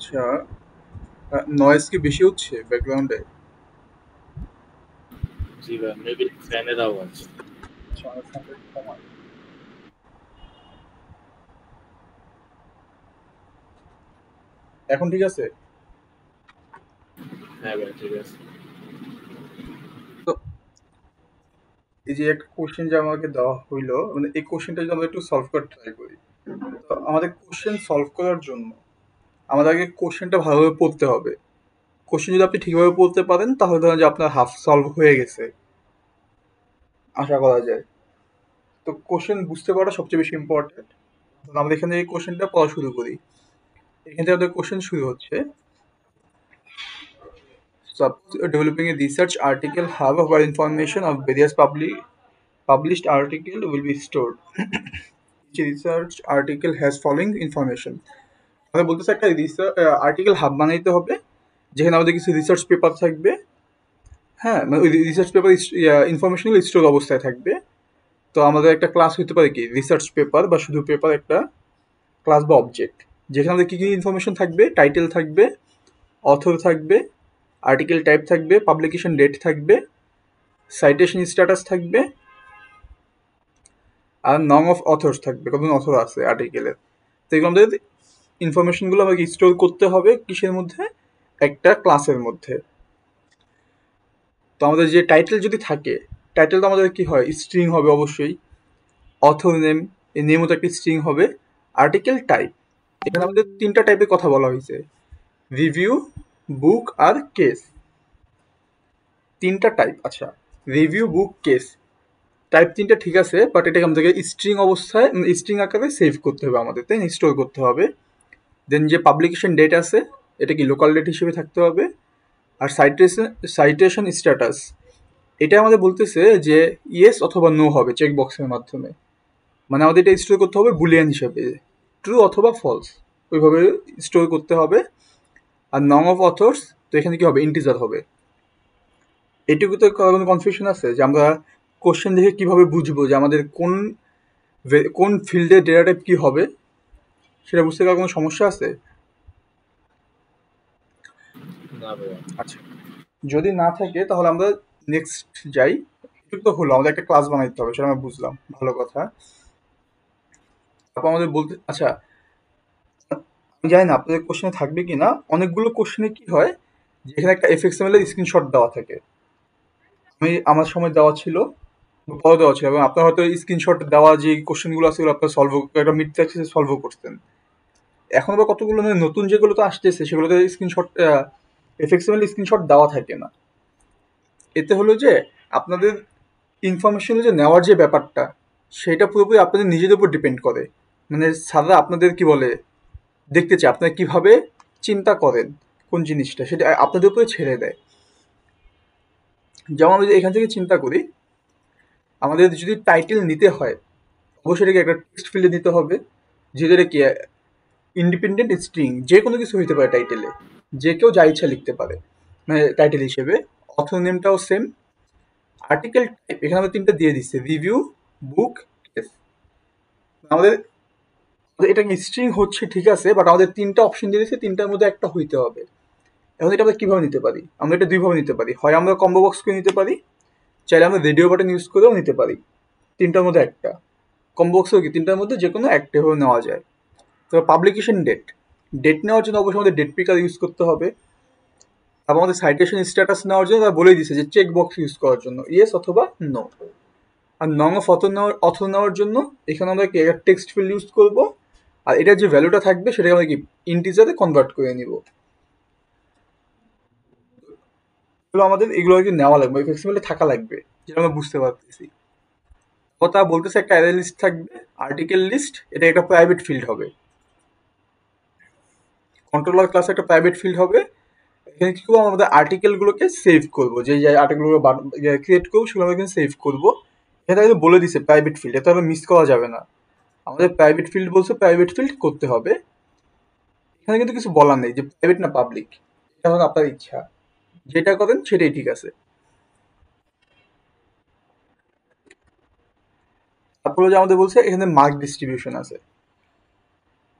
আচ্ছা, নয়েজ কি বেশি হচ্ছে ব্যাকগ্রাউন্ডে? জি ভাই, মেবি ফ্যানের আওয়াজ। আচ্ছা, আমার ফোনটা একটু কমাই। এখন ঠিক আছে? হ্যাঁ ভাই, ঠিক আছে। তো এই যে একটা কোশ্চেন যে আমাকে দেওয়া হইলো, মানে এই কোশ্চেনটা যদি আমরা একটু সলভ করার ট্রাই করি। তো আমাদের কোশ্চেন সলভ করার জন্য আমাদের আগে কোশ্চেনটা ভালোভাবে পড়তে হবে। কোশ্চেন যদি আপনি ঠিকভাবে পড়তে পারেন তাহলে ধরেন যে আপনার হাফ সলভ হয়ে গেছে, আশা করা যায়। তো কোশ্চেন বুঝতে পারাটা সবচেয়ে বেশি ইম্পর্টেন্ট। আমরা এখানে এই কোশ্চেনটা পড়া শুরু করি। এখান থেকে আমাদের কোশ্চেন শুরু হচ্ছে, suppose developing a research article hub where information of various published article will be stored. Each research article has following information. আমরা বলতেছি একটা আর্টিকেল হাব বানাইতে হবে যেখানে আমাদের কিছু রিসার্চ পেপার থাকবে। হ্যাঁ, মানে ওই রিসার্চ পেপার ইনফরমেশনগুলো স্টোর অবস্থায় থাকবে। তো আমাদের একটা ক্লাস হতে পারে কি রিসার্চ পেপার বা শুধু পেপার, একটা ক্লাস বা অবজেক্ট যেখানে আমাদের কি কি ইনফরমেশন থাকবে, টাইটেল থাকবে, অথর থাকবে, আর্টিকেল টাইপ থাকবে, পাবলিকেশন ডেট থাকবে, সাইটেশন স্ট্যাটাস থাকবে, আর নং অফ অথর্স থাকবে, কতজন অথর আছে আর্টিকেলের। তো এগুলো আমাদের ইনফরমেশনগুলো আমাকে স্টোর করতে হবে কিসের মধ্যে, একটা ক্লাসের মধ্যে। তো আমাদের যে টাইটেল যদি থাকে, টাইটেল তো আমাদের কি হয়, স্ট্রিং হবে অবশ্যই। অথর নেম, এই নেমও তো একটা স্ট্রিং হবে। আর্টিকেল টাইপ, এখানে আমাদের তিনটা টাইপের কথা বলা হয়েছে, রিভিউ, বুক আর কেস। তিনটা টাইপ। আচ্ছা, রিভিউ, বুক, কেস, টাইপ তিনটা ঠিক আছে, বাট এটাকে আমাদেরকে স্ট্রিং অবস্থায়, স্ট্রিং আকারে সেভ করতে হবে আমাদের, তাই স্টোর করতে হবে। দেন যে পাবলিকেশন ডেট আছে, এটা কি লোকাল ডেট হিসেবে থাকতে হবে। আর সাইটেশন স্ট্যাটাস, এটা আমাদের বলতেছে যে ইয়েস অথবা নো হবে চেক বক্সের মাধ্যমে। মানে আমাদের এটা স্টোর করতে হবে বুলিয়ান হিসেবে, ট্রু অথবা ফলস, ওইভাবে স্টোর করতে হবে। আর নং অফ অথর্স, তো এখানে কি হবে, ইন্টিজার হবে। এটুকুতে কোনো কনফিউশন আছে যে আমরা কোশ্চেন দেখে কিভাবে বুঝবো যে আমাদের কোন কোন ফিল্ডের ডেটা টাইপ কি হবে, সেটা বুঝতে গেলে কোনো সমস্যা আছে? না ভাইয়া। আচ্ছা, যদি না থাকে তাহলে আমরা নেক্সট যাই। এটুকু তো হলো, আমাদের একটা ক্লাস বানাইতে হবে, সেটা আমরা বুঝলাম, ভালো কথা। তারপর আমাদের বলতে, আচ্ছা, আমি জানি না আপনাদের কোশ্চেনে থাকবে কি না, অনেকগুলো কোশ্চেনে কি হয় যে এখানে একটা এফএক্সএমএল এর স্ক্রিনশট দেওয়া থাকে। আমার সময় দেওয়া ছিল, পরে দেওয়া ছিল, এবং আপনার হয়তো স্ক্রিনশট দেওয়া যে কোশ্চেনগুলো আছে ওগুলো আপনার সলভ, একটা মিড ট্যাক্সে সলভ করতেন। এখন আবার কতগুলো মানে নতুন যেগুলো তো আসতেছে সেগুলোতে স্ক্রিনশট, এফএক্সএমএল স্ক্রিনশট দেওয়া থাকে না। এতে হলো যে আপনাদের ইনফরমেশন যে নেওয়ার যে ব্যাপারটা, সেটা পুরোপুরি আপনাদের নিজেদের উপর ডিপেন্ড করে। মানে স্যাররা আপনাদের কি বলে দেখতে চায় আপনারা কিভাবে চিন্তা করেন কোন জিনিসটা, সেটা আপনাদের উপরে ছেড়ে দেয়। যেমন আমি যদি এখান থেকে চিন্তা করি, আমাদের যদি টাইটেল নিতে হয় অবশ্যই এটাকে একটা টেক্সট ফিল্ডে নিতে হবে, যেহেতু এটা কি ইন্ডিপেন্ডেন্ট স্ট্রিং, যে কোনো কিছু হইতে পারে টাইটেলে, যে কেউ যা ইচ্ছা লিখতে পারে মানে টাইটেল হিসেবে। অথর নেমটাও সেম। আর্টিকেল টাইপ এখানে আমরা তিনটা দিয়ে দিচ্ছে, রিভিউ, বুক, কেস। আমাদের এটা স্ট্রিং হচ্ছে ঠিক আছে, বাট আমাদের তিনটা অপশন দিয়ে দিচ্ছে, তিনটার মধ্যে একটা হইতে হবে। এখন এটা আমরা কিভাবে নিতে পারি, আমরা এটা দুইভাবে নিতে পারি, হয় আমরা কম্বো বক্স করে নিতে পারি, চাইলে আমরা রেডিও বাটন ইউজ করেও নিতে পারি। তিনটার মধ্যে একটা কম্বো বক্সও কি তিনটার মধ্যে যে কোনো একটা ভাবে নেওয়া যায়। তো পাবলিকেশন ডেট, ডেট নেওয়ার জন্য অবশ্যই আমাদের ডেট পিকার ইউজ করতে হবে। তারপর আমাদের সাইটেশন স্ট্যাটাস নেওয়ার জন্য তারা বলেই দিচ্ছে যে চেক বক্স ইউজ করার জন্য ইয়েস অথবা নো। আর নং অফ অথর নেওয়ার জন্য এখানে আমরা কি একটা টেক্সট ফিল্ড ইউজ করব, আর এটার যে ভ্যালুটা থাকবে সেটাকে আমরা কি ইন্টিজারে কনভার্ট করে নিব। এগুলো আমাদের এগুলো আর কি নেওয়া লাগবে, ফ্লেক্সিবিলিটি থাকা লাগবে, যেটা আমরা বুঝতে পারতেছি। কথা বলতেছে একটা অ্যারে লিস্ট থাকবে, আর্টিকেল লিস্ট, এটা একটা প্রাইভেট ফিল্ড হবে। কন্ট্রোলার ক্লাস একটা প্রাইভেট ফিল্ড হবে। এখানে কি করবো, আমাদের আর্টিকেল গুলোকে সেভ করবো, যে আর্টিকেল গুলো ক্রিয়েট করবো সেগুলো আমরা এখানে সেভ করবো। এটা কিন্তু বলে দিছে প্রাইভেট ফিল্ড, এটা আমরা মিস করা যাবে না। আমাদের প্রাইভেট ফিল্ড বলছে, প্রাইভেট ফিল্ড করতে হবে। এখানে কিন্তু কিছু বলার নেই যে প্রাইভেট না পাবলিক, এটা হলো আপনার ইচ্ছা, যেটা করেন সেটাই ঠিক আছে। তারপরে যে আমাদের বলছে এখানে মার্ক ডিস্ট্রিবিউশন আছে।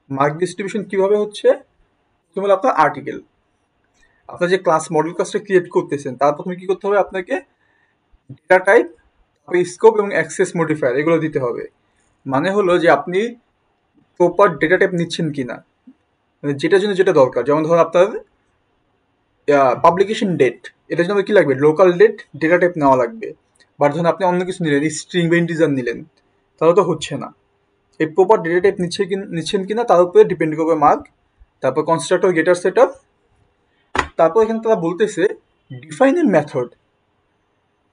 মার্ক ডিস্ট্রিবিউশন কিভাবে হচ্ছে, প্রথমে হলো আপনার আর্টিকেল। আপনার যে ক্লাস মডেল ক্লাসটা ক্রিয়েট করতেছেন তার প্রথমে কি করতে হবে, আপনাকে ডেটা টাইপ, তারপরে স্কোপ এবং অ্যাক্সেস মডিফায়ার এগুলো দিতে হবে। মানে হলো যে আপনি প্রপার ডেটা টাইপ নিচ্ছেন কিনা, মানে যেটার জন্য যেটা দরকার। যেমন ধরুন আপনার পাবলিকেশন ডেট, এটার জন্য কি লাগবে, লোকাল ডেট ডেটা টাইপ নেওয়া লাগবে। বা ধরুন আপনি অন্য কিছু নিলেন, স্ট্রিং বা ইন্টিজার নিলেন, তাহলে তো হচ্ছে না। এই প্রপার ডেটা টাইপ নিচ্ছেন কিনা তার উপরে ডিপেন্ড করবে মার্ক। তারপর কনস্ট্রাক্টর গেটার সেট আপ। তারপর এখানে তারা বলতেছে ডিফাইন এ মেথড।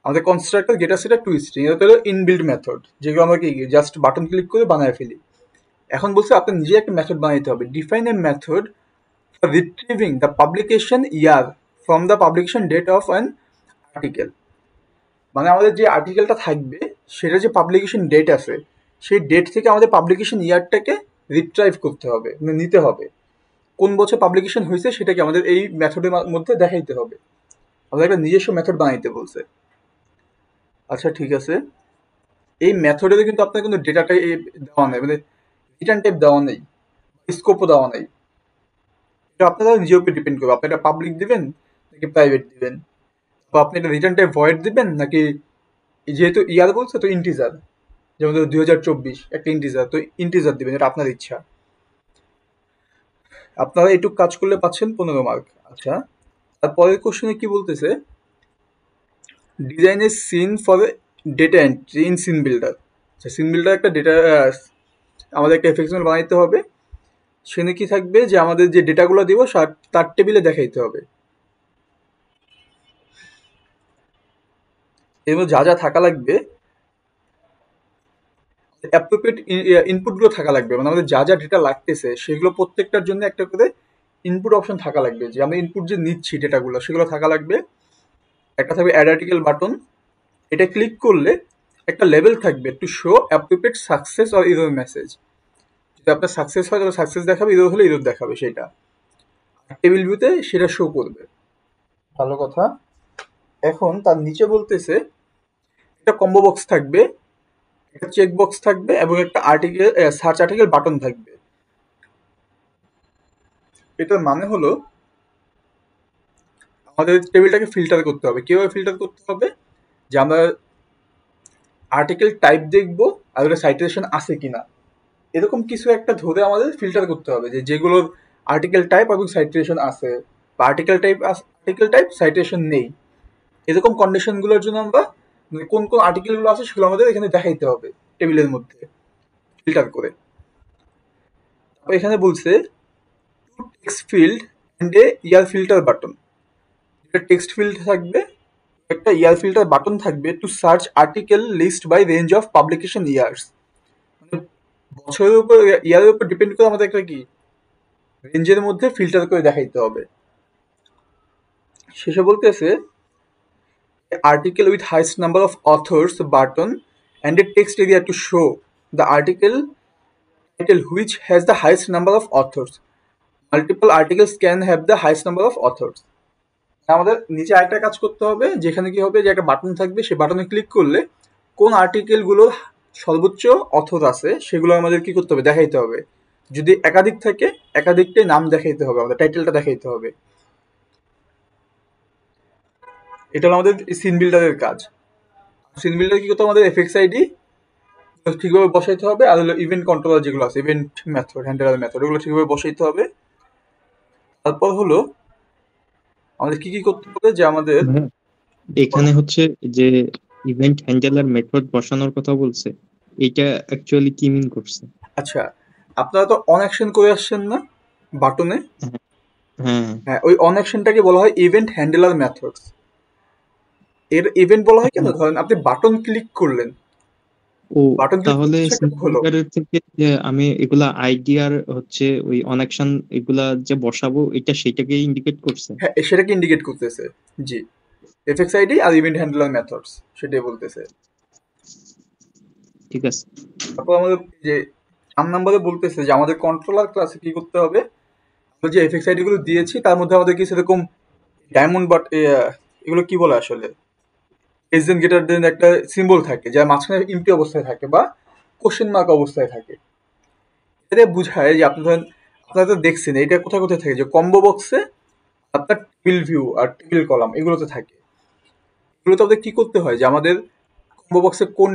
আমাদের constructor getter set up to string, এটা হলো ইনবিল্ড মেথড, যেগুলো আমরা কি জাস্ট বাটন ক্লিক করে বানায় ফেলি। এখন বলছে আপনার নিজে একটা মেথড বানাইতে হবে, define a method for retrieving the publication year from the publication date of an article. মানে আমাদের যে আর্টিকেলটা থাকবে সেটা যে পাবলিকেশন ডেট আছে, সেই ডেট থেকে আমাদের পাবলিকেশন ইয়ারটাকে রিট্রাইভ করতে হবে, মানে নিতে হবে। কোন বছর পাবলিকেশন হয়েছে সেটাকে আমাদের এই মেথডের মধ্যে দেখাইতে হবে। আমাদের একটা নিজস্ব মেথড বানাইতে বলছে। আচ্ছা ঠিক আছে, এই মেথডে কিন্তু আপনার কিন্তু ডেটা টাইপ দেওয়া নেই, মানে রিটার্ন টাইপ দেওয়া নেই, স্কোপও দেওয়া নেই। এটা আপনারা নিজের উপর ডিপেন্ড করবে, আপনি এটা পাবলিক দিবেন নাকি প্রাইভেট দিবেন, বা আপনি এটা রিটার্ন টাইপ ভয়েড দিবেন নাকি, যেহেতু ইয়ার বলছে তো ইন্টিজার, যেমন 2024 একটা ইন্টিজার, তো ইন্টিজার দিবেন, এটা আপনার ইচ্ছা। আপনারা এইটুকু কাজ করলে পাচ্ছেন 15 মার্ক। আচ্ছা, তারপরের কোশ্চেনে কি বলতেছে, design a scene for data entry in scene builder. Scene builder একটা ডেটা, আমাদের একটা এফএক্সএমএল বানাইতে হবে। সেখানে কি থাকবে, যে আমাদের যে ডেটাগুলো দিব তার টেবিলে দেখাইতে হবে। এর মধ্যে যা যা থাকা লাগবে, অ্যাপ্রোপ্রিয়েট ইনপুটগুলো থাকা লাগবে, মানে আমাদের যা যা ডেটা লাগতেছে সেগুলো প্রত্যেকটার জন্য একটা করে ইনপুট অপশন থাকা লাগবে, যে আমরা ইনপুট যে নিচ্ছি ডেটাগুলো সেগুলো থাকা লাগবে। একটা থাকবে অ্যাড আর্টিকেল বাটন, এটা ক্লিক করলে একটা লেভেল থাকবে to show appropriate success or error message. যদি আপনার সাকসেস হয় তাহলে সাকসেস দেখাবে, ইরর হলে ইরর দেখাবে, সেটা টেবিল ভিউতে সেটা শো করবে। ভালো কথা। এখন তার নিচে বলতেছে একটা কম্বো বক্স থাকবে, একটা চেক বক্স থাকবে এবং একটা আর্টিকেল সার্চ আর্টিকেল বাটন থাকবে। এটার মানে হলো আমাদের টেবিলটাকে ফিল্টার করতে হবে। কিভাবে ফিল্টার করতে হবে, যে আমরা আর্টিকেল টাইপ দেখবো আর ওটা সাইটেশন আছে কিনা, এরকম কিছু একটা ধরে আমাদের ফিল্টার করতে হবে, যে যেগুলোর আর্টিকেল টাইপ এবং সাইটেশন আছে, বা আর্টিকেল টাইপ সাইটেশন নেই, এরকম কন্ডিশনগুলোর জন্য আমরা মানে কোন কোন আর্টিকেলগুলো আছে সেগুলো আমাদের এখানে দেখাইতে হবে টেবিলের মধ্যে ফিল্টার করে। তারপর এখানে বলছে text field and a year filter button. যেটা টেক্সট ফিল্ড থাকবে, একটা ইয়ার ফিল্টার বাটন থাকবে to search article list by range of publication years. মানে বছরের উপর, ইয়ারের উপর ডিপেন্ড করে আমাদের একটা কি রেঞ্জের মধ্যে ফিল্টার করে দেখাইতে হবে। শেষে বলতেছে article with highest number of authors button and a text area to show the article title which has the highest number of authors. Multiple articles can have the highest number of authors. আমাদের নিচে আরেকটা কাজ করতে হবে, যেখানে কি হবে, যে একটা বাটন থাকবে, সেই বাটনে ক্লিক করলে কোন আর্টিকেলগুলোর সর্বোচ্চ অথর আছে সেগুলো আমাদের কি করতে হবে, দেখাইতে হবে। যদি একাধিক থাকে একাধিকটাই নাম দেখাইতে হবে, আমাদের টাইটেলটা দেখাইতে হবে। এটা হলো আমাদের সিন বিল্ডারের কাজ। সিন বিল্ডার কি করতে হবে, আমাদের এফএক্স আইডি ঠিকভাবে বসাইতে হবে, আর হলো ইভেন্ট কন্ট্রোলার যেগুলো আছে, ইভেন্ট মেথড, হ্যান্ডেলার মেথড, ওগুলো ঠিকভাবে বসাইতে হবে। তারপর হলো আমাদের কি কি করতে হবে, যে আমাদের হ্যাঁ, এখানে হচ্ছে যে ইভেন্ট হ্যান্ডেলার মেথড বসানোর কথা বলছে, এটা অ্যাকচুয়ালি কি মিন করছে? আচ্ছা, আপনারা তো অন অ্যাকশন করে আসছেন না বাটনে, হ্যাঁ হ্যাঁ, ওই অন অ্যাকশনটাকে বলা হয় ইভেন্ট হ্যান্ডেলার মেথডস। এর ইভেন্ট বলা হয় কেন, ধরেন আপনি বাটন ক্লিক করলেন, ও বাটন ক্লিক তাহলে করতে হলো, সিঙ্গুলারের থেকে যে আমি এগুলা আইডিয়ার হচ্ছে ওই অনেকশন এগুলা যে বসাবো এটা সেটাকে ইন্ডিকেট করছে। হ্যাঁ সেটাকে ইন্ডিকেট করতেছে। জি, এফএক্স আইডি আর ইভেন্ট হ্যান্ডেলার মেথডস সেটাই বলতেছে। ঠিক আছে। তারপর আমাদের যে 4 নম্বরে বলতেছে যে আমাদের কন্ট্রোলার ক্লাসে কি করতে হবে, আমরা যে এফএক্স আইডি গুলো দিয়েছি তার মধ্যে আমাদের কিছু এরকম ডায়মন্ড বাট, এগুলো কি বলে আসলে, লেস দেন গ্রেটার দেন একটা সিম্বল থাকে, যার মাঝখানে এমটি অবস্থায় থাকে বা কোশ্চেন মার্ক অবস্থায় থাকে। এটা বোঝায় যে আপনি ধরেন আপনারা তো দেখছেন এটা কোথায় কোথায় থাকে, যে কম্বো বক্সে আপনার টেবিল ভিউ আর টেবিল কলাম এগুলোতে থাকে। এগুলোতে আমাদের কি করতে হয়, যে আমাদের কম্বো বক্সে কোন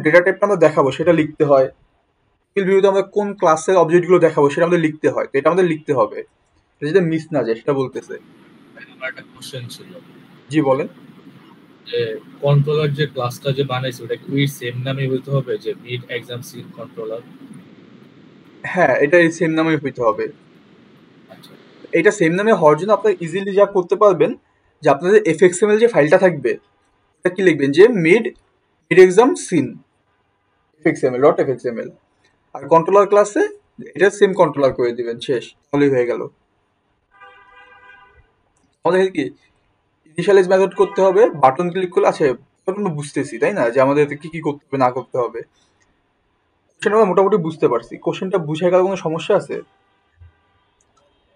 ডেটা টাইপটা আমরা দেখাবো সেটা লিখতে হয়। টেবিল ভিউতে আমরা কোন ক্লাসের অবজেক্টগুলো দেখাবো সেটা আমাদের লিখতে হয়। তো এটা আমাদের লিখতে হবে, এটা যাতে মিস না যায় সেটা বলতেছে। আমার একটা কোশ্চেন ছিল জি বলেন। যে কন্ট্রোলার যে ক্লাসটা যে বানাইছে ওটা কি সেম নামই হইতে হবে, যে মিড এক্সাম সিন কন্ট্রোলার? হ্যাঁ, এটা এই সেম নামেই হইতে হবে। আচ্ছা এটা সেম নামে হওয়ার জন্য আপনারা ইজিলি যা করতে পারবেন, যে আপনাদের এফএক্সএমএল যে ফাইলটা থাকবে এটা কি লিখবেন, যে মিড মিড এক্সাম সিন এফএক্সএমএল, আর কন্ট্রোলার ক্লাসে এটা সেম কন্ট্রোলার করে দিবেন, শেষ, তাহলেই হয়ে গেল। আমাদের কি ইনিশিয়ালাইজ মেথড করতে হবে, বাটন ক্লিক করলে আছে, তখন আমরা বুঝতেছি তাই না, যে আমাদের কি কি করতে হবে না করতে হবে। কোশ্চেন আমরা মোটামুটি বুঝতে পারছি, কোশ্চেনটা বুঝে গেল কোনো সমস্যা আছে?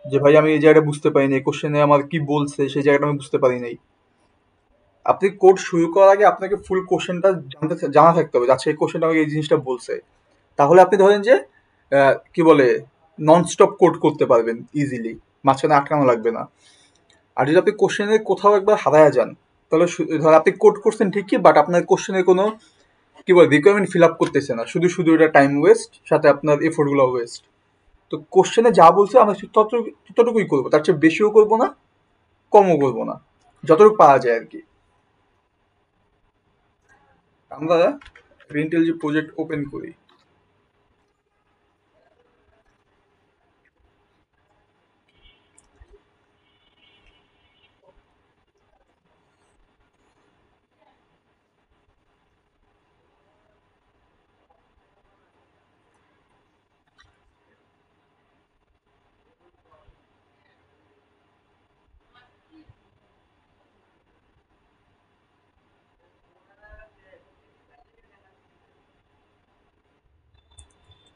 যে ভাই আমি এই জায়গাটা বুঝতে পারিনি, কোশ্চেনে আমার কি বলছে সেই জায়গাটা আমি বুঝতে পারি নাই। আপনি কোড শুরু করার আগে আপনাকে ফুল কোশ্চেনটা জানা থাকতে হবে, আচ্ছা এই কোশ্চেনটা আমাকে এই জিনিসটা বলছে। তাহলে আপনি ধরেন যে কি বলে নন স্টপ কোড করতে পারবেন ইজিলি, মাঝখানে আটকানো লাগবে না। আর যদি আপনি কোশ্চেনে কোথাও একবার হারায়া যান, তাহলে ধর আপনি কোড করছেন ঠিকই, বাট আপনার কোশ্চেনের কোনো কি বলে রিকোয়ারমেন্ট ফিল আপ করতেছে না, শুধু শুধু এটা টাইম ওয়েস্ট, সাথে আপনার এফোর্টগুলো ওয়েস্ট। তো কোশ্চেনে যা বলছে আমরা ততটুকুই করবো, তার চেয়ে বেশিও করবো না, কমও করবো না, যতটুকু পাওয়া যায় আর কি। আমরা ইন্টেলিজেন্ট প্রজেক্ট ওপেন করি।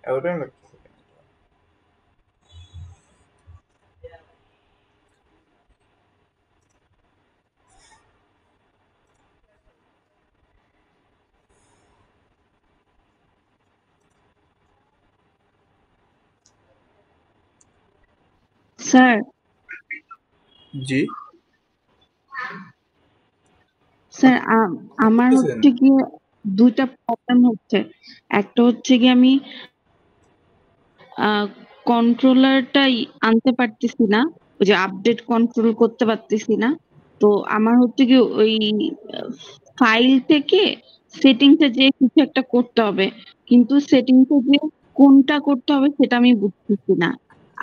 এত টাইম লাগতেছে? স্যার জি স্যার আমার বুঝতেছেন? হচ্ছে গিয়ে দুইটা প্রবলেম হচ্ছে। একটা হচ্ছে গিয়ে আমি কন্ট্রোলারটাই আনতে পারতেছি না, ওই যে আপডেট কন্ট্রোল করতে পারতেছি না। তো আমার হচ্ছে কি ওই ফাইল থেকে সেটিংসে যে কিছু একটা করতে হবে, কিন্তু সেটিংসে যে কোনটা করতে হবে সেটা আমি বুঝতেছি না।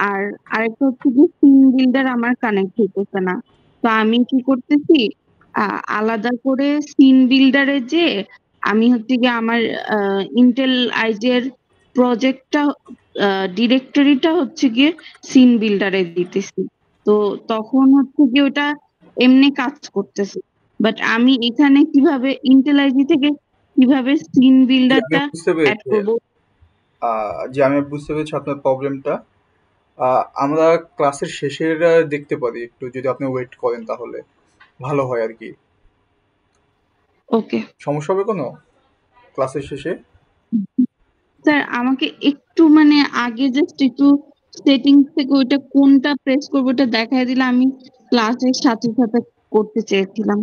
আর আরেকটা হচ্ছে কি সিন বিল্ডার আমার কানেক্ট হইতেছে না। তো আমি কি করতেছি, আলাদা করে সিন বিল্ডারে যে আমি হচ্ছে গিয়ে আমার ইন্টেল আইজি এর প্রজেক্টটা ডিরেক্টরিটা হচ্ছে গিয়ে সিন বিল্ডারে দিতেছি। তো তখন হচ্ছে গিয়ে ওটা এমনি কাজ করতেছে, বাট আমি এখানে কিভাবে ইন্টেল আইজি থেকে কিভাবে সিন আমি বিল্ডারটা বুঝতে অ্যাড পেরেছি, করবো? আমি বুঝতে পেরেছি আপনার প্রবলেমটা। আমরা ক্লাসের শেষের দেখতে পারি একটু, যদি আপনি ওয়েট করেন তাহলে ভালো হয় আর কি। ওকে সমস্যা হবে কোনো ক্লাসের শেষে? স্যার, আমাকে একটু মানে আগে জাস্ট একটু সেটিংস থেকে ওইটা কোনটা প্রেস করবো ওটা দেখাই দিলে আমি ক্লাসের সাথে সাথে করতে চেয়েছিলাম।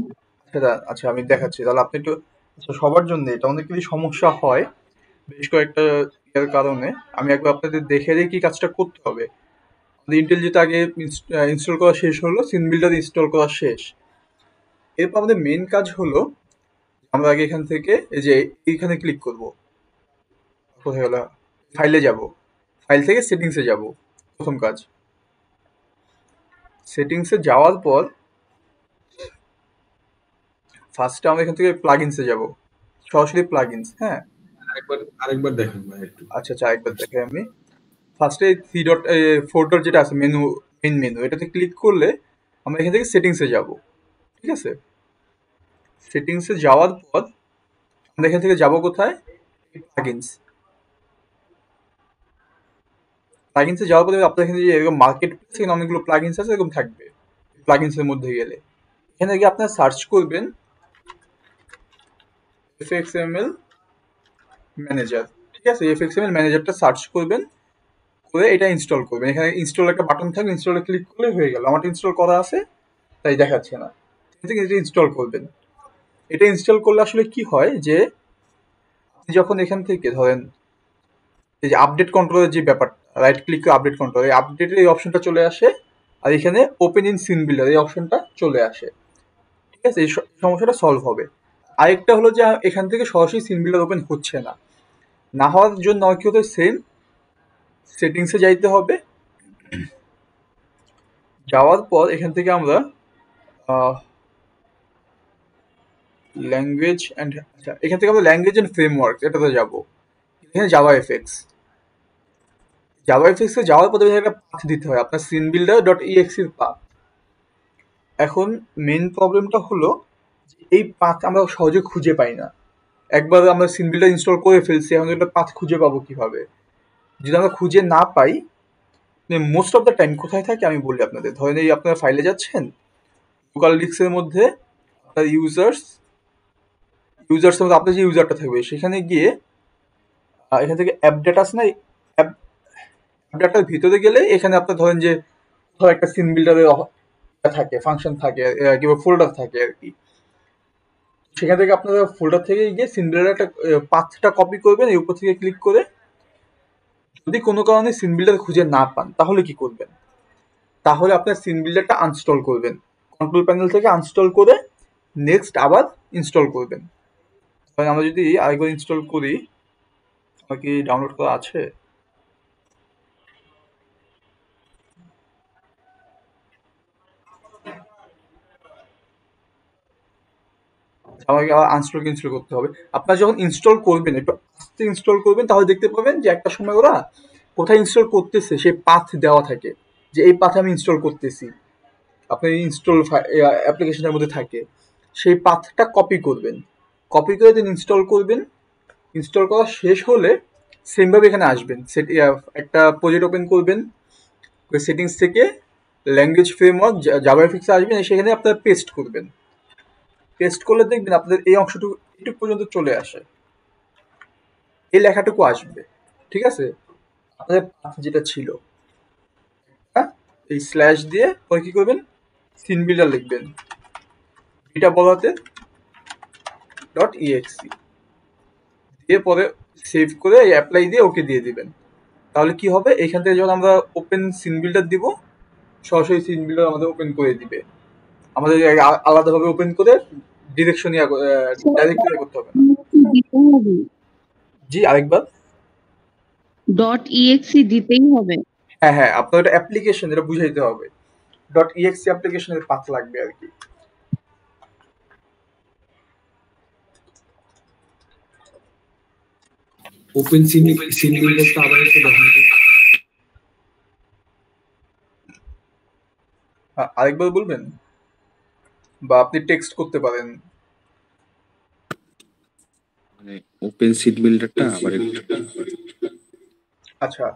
আচ্ছা আমি দেখাচ্ছি তাহলে, আপনি একটু, আচ্ছা সবার জন্য এটা অনেকেরই সমস্যা হয় বেশ কয়েকটা এর কারণে। আমি একবার আপনাদের দেখে দিই কি কাজটা করতে হবে। আমাদের ইন্টেল যেটা আগে ইনস্টল করা শেষ হলো, সিন বিল্ডার ইনস্টল করা শেষ। এরপর আমাদের মেন কাজ হলো, আমরা আগে এখান থেকে এই যে এইখানে ক্লিক করব, কোথায় গেল, ফাইলে যাব, ফাইল থেকে সেটিংসে যাব। প্রথম কাজ, সেটিংসে যাওয়ার পর ফার্স্টে আমরা এখান থেকে প্লাগইনসে যাব, সরাসরি প্লাগইনস। হ্যাঁ, আরেকবার দেখেন ভাই একটু। আচ্ছা আচ্ছা আরেকবার দেখাই আমি। ফার্স্টে থ্রি ডট ফোর ডট যেটা আছে মেনু, মেন মেনু, এটাতে ক্লিক করলে আমরা এখান থেকে সেটিংসে যাব। ঠিক আছে, সেটিংসে যাওয়ার পর আমরা এখান থেকে যাব কোথায়, প্লাগইনস। প্লাগইনসে যাওয়ার পরে আপনার এখানে যে এরকম মার্কেট প্লেস, এখানে অনেকগুলো প্লাগইনস আছে, এরকম থাকবে। প্লাগইনসের মধ্যে গেলে এখানে গিয়ে আপনার সার্চ করবেন এফএক্সএমএল ম্যানেজার। ঠিক আছে, এফএক্সএমএল ম্যানেজারটা সার্চ করবেন, করে এটা ইনস্টল করবেন। এখানে ইনস্টল একটা বাটন থাকবে, ইনস্টলে ক্লিক করলে হয়ে গেল। আমার ইনস্টল করা আছে তাই দেখাচ্ছে না। এটা ইনস্টল করবেন। এটা ইনস্টল করলে আসলে কি হয় যে আপনি যখন এখান থেকে ধরেন এই যে আপডেট কন্ট্রোলের যে ব্যাপারটা, রাইট ক্লিক করে আপডেট কন্ট্রোল, এই আপডেটের এই অপশনটা চলে আসে, আর এখানে ওপেন ইন সিন বিল্ডার এই অপশনটা চলে আসে। ঠিক আছে, এই সমস্যাটা সলভ হবে। আরেকটা হলো যে এখান থেকে সরাসরি সিন বিল্ডার ওপেন হচ্ছে না, না হওয়ার জন্য কি হতে সেম সেটিংসে যাইতে হবে। যাওয়ার পর এখান থেকে আমরা ল্যাঙ্গুয়েজ অ্যান্ড, আচ্ছা এখান থেকে আমরা ল্যাঙ্গুয়েজ অ্যান্ড ফ্রেমওয়ার্ক এটাতে যাবো। এখানে জাভা এফএক্স, জাভা এফএক্সে যাওয়ার পর একটা পাথ দিতে হয় আপনার সিন বিল্ডার ডট ইএক্সি এর পাথ। এখন মেন প্রবলেমটা হলো এই পাথ আমরা সহজে খুঁজে পাই না। একবার আমরা সিন বিল্ডার ইনস্টল করে ফেলছি, এখন একটা পাথ খুঁজে পাবো কিভাবে? যদি আমরা খুঁজে না পাই, মোস্ট অফ দ্য টাইম কোথায় থাকে আমি বলি আপনাদের। ধরেন এই আপনারা ফাইলে যাচ্ছেন, লোকাল ডিস্কের মধ্যে আপনার ইউজার্সের মধ্যে আপনার যে ইউজারটা থাকবে সেখানে গিয়ে এখান থেকে অ্যাপ ডেটা আছে না, অ্যাপ ডাটার ভিতরে গেলে এখানে আপনার ধরেন যে কোথাও একটা সিন বিল্ডারের থাকে, ফাংশন থাকে, কিংবা ফোল্ডার থাকে আর কি। সেখান থেকে আপনারা ফোল্ডার থেকে গিয়ে সিন বিল্ডার একটা পাথটা কপি করবেন, এই উপর থেকে ক্লিক করে। যদি কোনো কারণে সিন বিল্ডার খুঁজে না পান তাহলে কি করবেন? তাহলে আপনার সিন বিল্ডারটা আনস্টল করবেন, কন্ট্রোল প্যানেল থেকে আনস্টল করে নেক্সট আবার ইনস্টল করবেন। আমরা যদি আরেকবার ইনস্টল করি, আমার কি ডাউনলোড করা আছে? আমাকে আবার আনস্টল ইনস্টল করতে হবে। আপনার যখন ইনস্টল করবেন একটু আস্তে ইনস্টল করবেন, তাহলে দেখতে পাবেন যে একটা সময় ওরা কোথায় ইনস্টল করতেছে সেই পাথ দেওয়া থাকে, যে এই পাথে আমি ইনস্টল করতেছি। আপনার ইনস্টল অ্যাপ্লিকেশনের মধ্যে থাকে, সেই পাথটা কপি করবেন, কপি করে দেন ইনস্টল করবেন। ইনস্টল করা শেষ হলে সেমভাবে এখানে আসবেন, একটা প্রজেক্ট ওপেন করবেন, ওই সেটিংস থেকে ল্যাঙ্গুয়েজ ফ্রেমওয়ার্ক জাভাফিক্সে আসবেন, সেখানে আপনারা পেস্ট করবেন। পেস্ট করলে দেখবেন আপনাদের এই অংশটুকু এটুকু পর্যন্ত চলে আসে, এই লেখাটুকু আসবে। ঠিক আছে, আপনাদের পাথ যেটা ছিল, হ্যাঁ, এই স্ল্যাশ দিয়ে পরে কি করবেন, সিন বিল্ডার লিখবেন, এটা বলাতে ডট ইএক্সি দিয়ে পরে সেভ করে অ্যাপ্লাই দিয়ে ওকে দিয়ে দিবেন। তাহলে কি হবে, এখান থেকে যখন আমরা ওপেন সিন বিল্ডার দিব, সরাসরি সিন বিল্ডার আমাদের ওপেন করে দিবে। আমাদের আলাদাভাবে ওপেন করে ডিরেকশন ডাইরেক্ট করতে হবে না। জি আরেকবার। ডট ইএক্সি দিতেই হবে? হ্যাঁ হ্যাঁ, আপনার এটা অ্যাপ্লিকেশন, এটা বুঝাইতে হবে। ডট ইএক্সি অ্যাপ্লিকেশনের পাথ লাগবে আর কি। ওপেন সিন বিল্ডারটা আবার একটু দেখান তো। আরেকবার বলবেন, বা আপনি টেক্সট করতে পারেন। মানে ওপেন সিন বিল্ডারটা আবার একটু। আচ্ছা,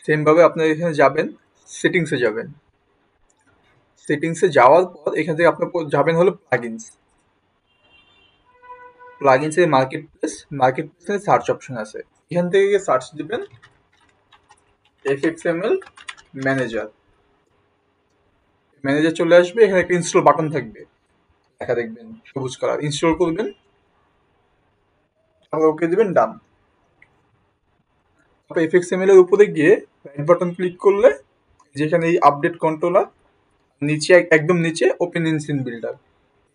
সেম ভাবে আপনার এখানে যাবেন, সেটিংসে যাবেন। সেটিংসে যাওয়ার পর এখান থেকে আপনার যাবেন হলো প্লাগইনস। প্লাগইনসে মার্কেট প্লেসে সার্চ অপশন আছে, এখান থেকে সার্চ দিবেন এফএক্সএমএল ম্যানেজার। ম্যানেজার চলে আসবে, এখানে একটা ইনস্টল বাটন থাকবে, দেখা দেখবেন সবুজ কালার, ইনস্টল করবেন, তারপর ওকে দিবেন ডান। তারপর এফএক্সএমএল এর উপরে গিয়ে রাইট বাটন ক্লিক করলে যেখানে এই আপডেট কন্ট্রোলার, নিচে একদম নিচে ওপেন ইন সিন বিল্ডার,